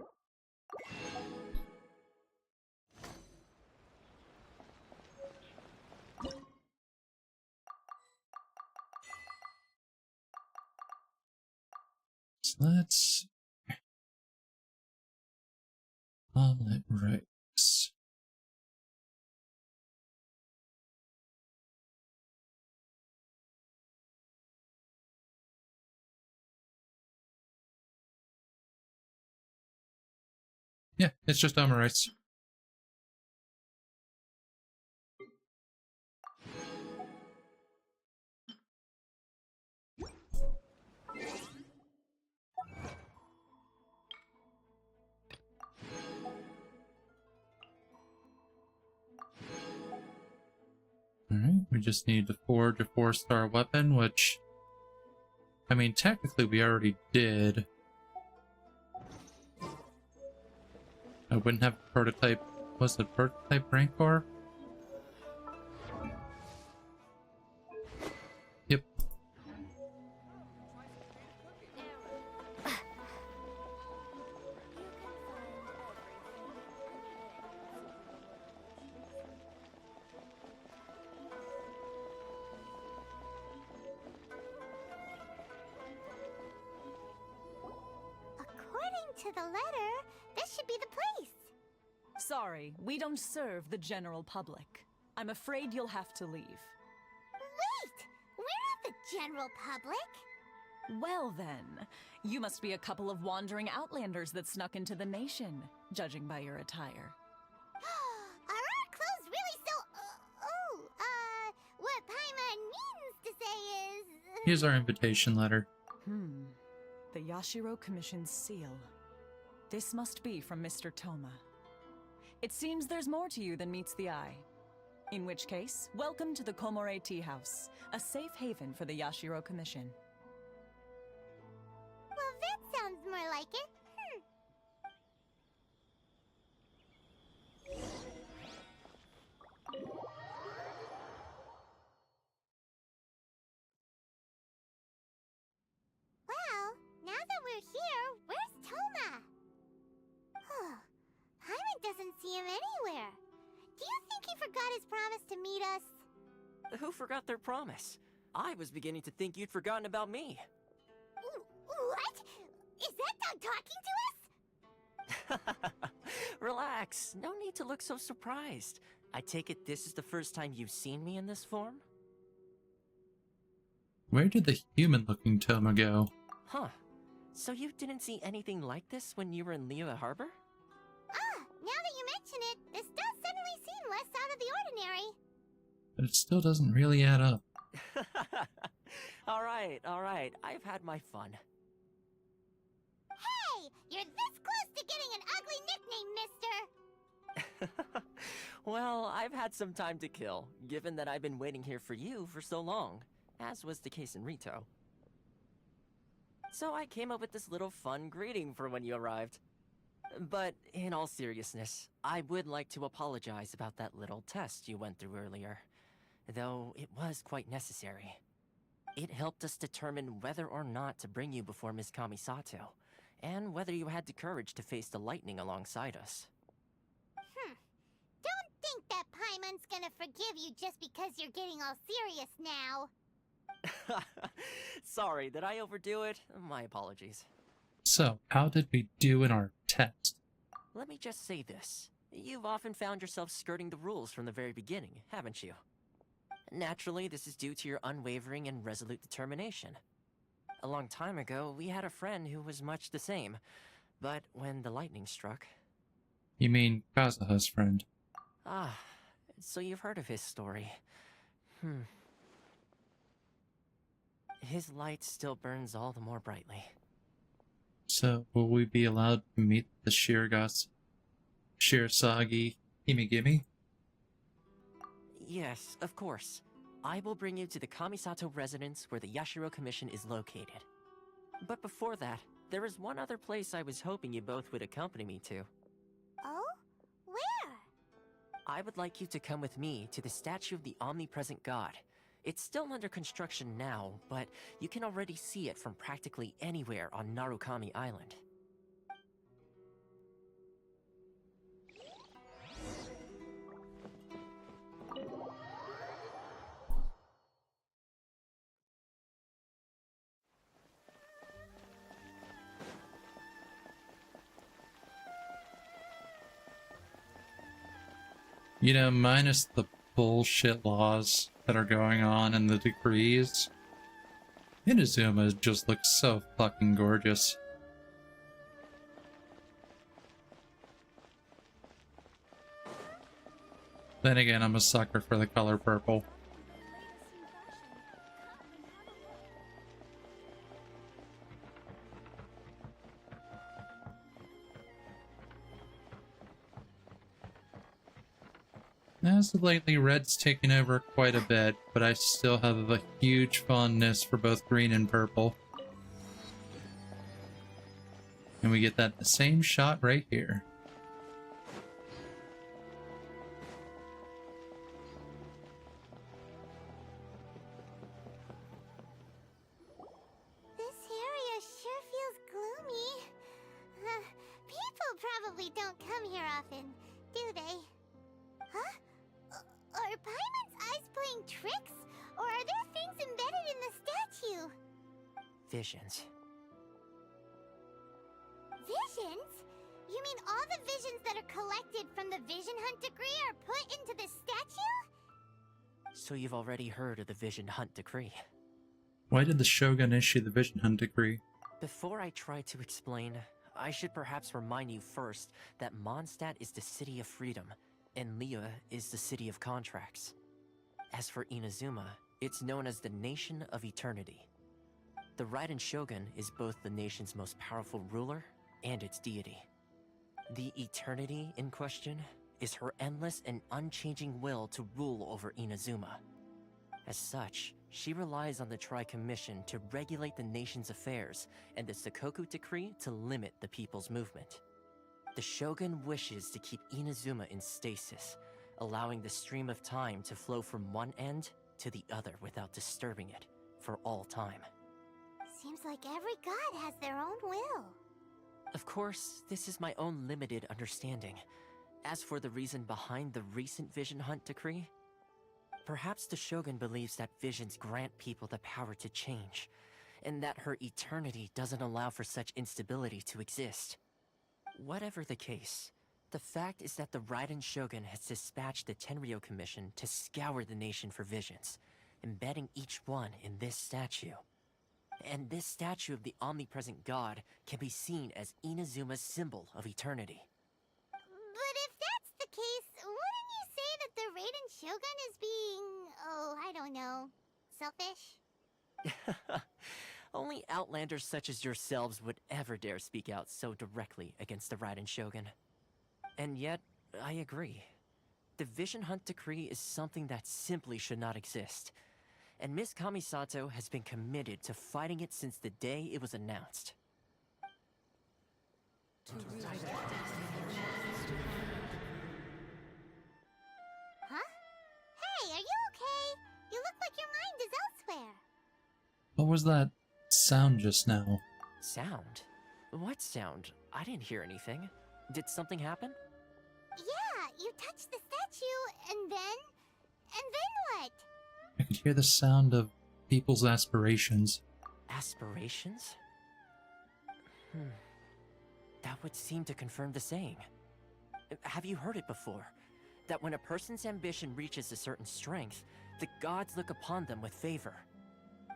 Let's omelet rice. Yeah, it's just rice. Alright, we just need to forge a 4-star weapon, which... I mean, technically we already did. I wouldn't have prototype... Was it prototype Rancor? Yep. According to the letter, this should be the place. Sorry, we don't serve the general public. I'm afraid you'll have to leave. Wait! We're not the general public. Well then, you must be a couple of wandering outlanders that snuck into the nation, judging by your attire. Are our clothes really so... what Paimon means to say is... Here's our invitation letter. The Yashiro Commission's seal. This must be from Mr. Thoma. It seems there's more to you than meets the eye. In which case, welcome to the Komore Tea House, a safe haven for the Yashiro Commission. Well, that sounds more like it. Well, now that we're here, where's Thoma? Paimon doesn't see him anywhere. Do you think he forgot his promise to meet us? Who forgot their promise? I was beginning to think you'd forgotten about me. What? Is that dog talking to us? Relax, no need to look so surprised. I take it this is the first time you've seen me in this form? Where did the human-looking Thoma go? Huh. So you didn't see anything like this when you were in Liyue Harbor? Now that you mention it, this does suddenly seem less out of the ordinary. But it still doesn't really add up. Alright, I've had my fun. Hey! You're this close to getting an ugly nickname, mister! Well, I've had some time to kill, given that I've been waiting here for you for so long, as was the case in Ritou. So I came up with this little fun greeting for when you arrived. But in all seriousness, I would like to apologize about that little test you went through earlier, though it was quite necessary. It helped us determine whether or not to bring you before Miss Kamisato, and whether you had the courage to face the lightning alongside us. Don't think that Paimon's gonna forgive you just because you're getting all serious now. Sorry, did I overdo it? My apologies. So, how did we do in our test? Let me just say this. You've often found yourself skirting the rules from the very beginning, haven't you? Naturally, this is due to your unwavering and resolute determination. A long time ago, we had a friend who was much the same, but when the lightning struck... You mean Kazuha's friend? Ah, so you've heard of his story. His light still burns all the more brightly. So, will we be allowed to meet the Shirasagi Himegimi? Yes, of course. I will bring you to the Kamisato residence where the Yashiro Commission is located. But before that, there is one other place I was hoping you both would accompany me to. Oh? Where? I would like you to come with me to the statue of the omnipresent god. It's still under construction now, but you can already see it from practically anywhere on Narukami Island. You know, minus the bullshit laws that are going on and the decrees, Inazuma just looks so fucking gorgeous. Then again, I'm a sucker for the color purple. As of lately, red's taken over quite a bit, but I still have a huge fondness for both green and purple. And we get that in the same shot right here. This area sure feels gloomy. People probably don't come here often, do they? Huh? Are Paimon's eyes playing tricks? Or are there things embedded in the statue? Visions. Visions? You mean all the visions that are collected from the Vision Hunt decree are put into this statue? So you've already heard of the Vision Hunt decree. Why did the Shogun issue the Vision Hunt decree? Before I try to explain, I should perhaps remind you first that Mondstadt is the city of freedom, and Liyue is the city of contracts. As for Inazuma, it's known as the Nation of Eternity. The Raiden Shogun is both the nation's most powerful ruler and its deity. The Eternity in question is her endless and unchanging will to rule over Inazuma. As such, she relies on the Tri-Commission to regulate the nation's affairs and the Sakoku Decree to limit the people's movement. The Shogun wishes to keep Inazuma in stasis, allowing the stream of time to flow from one end to the other without disturbing it for all time. Seems like every god has their own will. Of course, this is my own limited understanding. As for the reason behind the recent Vision Hunt decree, perhaps the Shogun believes that visions grant people the power to change, and that her eternity doesn't allow for such instability to exist. Whatever the case, the fact is that the Raiden Shogun has dispatched the Tenryou Commission to scour the nation for visions, embedding each one in this statue. And this statue of the omnipresent god can be seen as Inazuma's symbol of eternity. But if that's the case, wouldn't you say that the Raiden Shogun is being, oh, I don't know, selfish? Only outlanders such as yourselves would ever dare speak out so directly against the Raiden Shogun. And yet, I agree. The Vision Hunt decree is something that simply should not exist. And Miss Kamisato has been committed to fighting it since the day it was announced. Huh? Hey, are you okay? You look like your mind is elsewhere. What was that sound just now? Sound? What sound? I didn't hear anything. Did something happen? Yeah, you touched the statue, and then what? I could hear the sound of people's aspirations. Aspirations? That would seem to confirm the saying. Have you heard it before? That when a person's ambition reaches a certain strength, the gods look upon them with favor.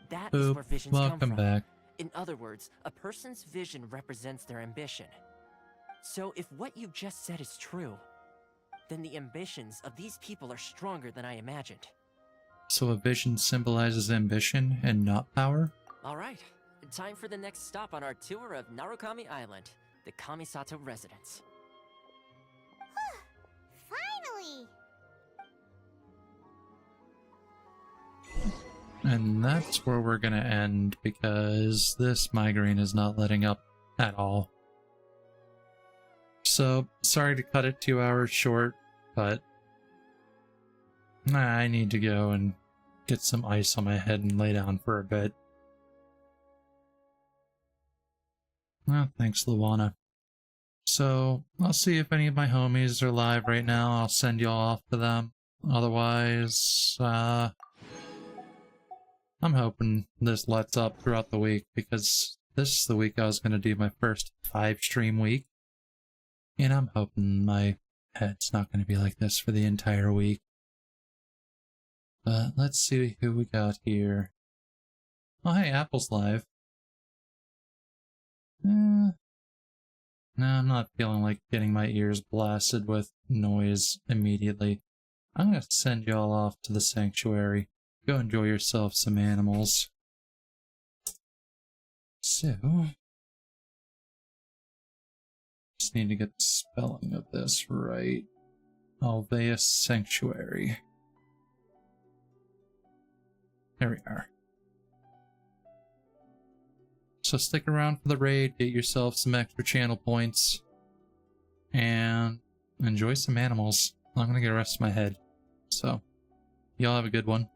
That is where visions come from. Back. In other words, a person's vision represents their ambition. So if what you just said is true, then the ambitions of these people are stronger than I imagined. So a vision symbolizes ambition and not power? Alright, time for the next stop on our tour of Narukami Island, the Kamisato residence. Finally! And that's where we're gonna end, because this migraine is not letting up at all. So, sorry to cut it 2 hours short, but I need to go and get some ice on my head and lay down for a bit. Well, thanks, Luana. So, I'll see if any of my homies are live right now. I'll send y'all off to them. Otherwise, I'm hoping this lets up throughout the week, because this is the week I was going to do my first 5-stream week. And I'm hoping my head's not going to be like this for the entire week. But let's see who we got here. Oh, hey, Apple's live. No, I'm not feeling like getting my ears blasted with noise immediately. I'm gonna send y'all off to the sanctuary. Go enjoy yourself some animals. So, just need to get the spelling of this right. Alveus Sanctuary. There we are. So stick around for the raid, get yourself some extra channel points, and enjoy some animals. I'm gonna get the rest of my head. So, y'all have a good one.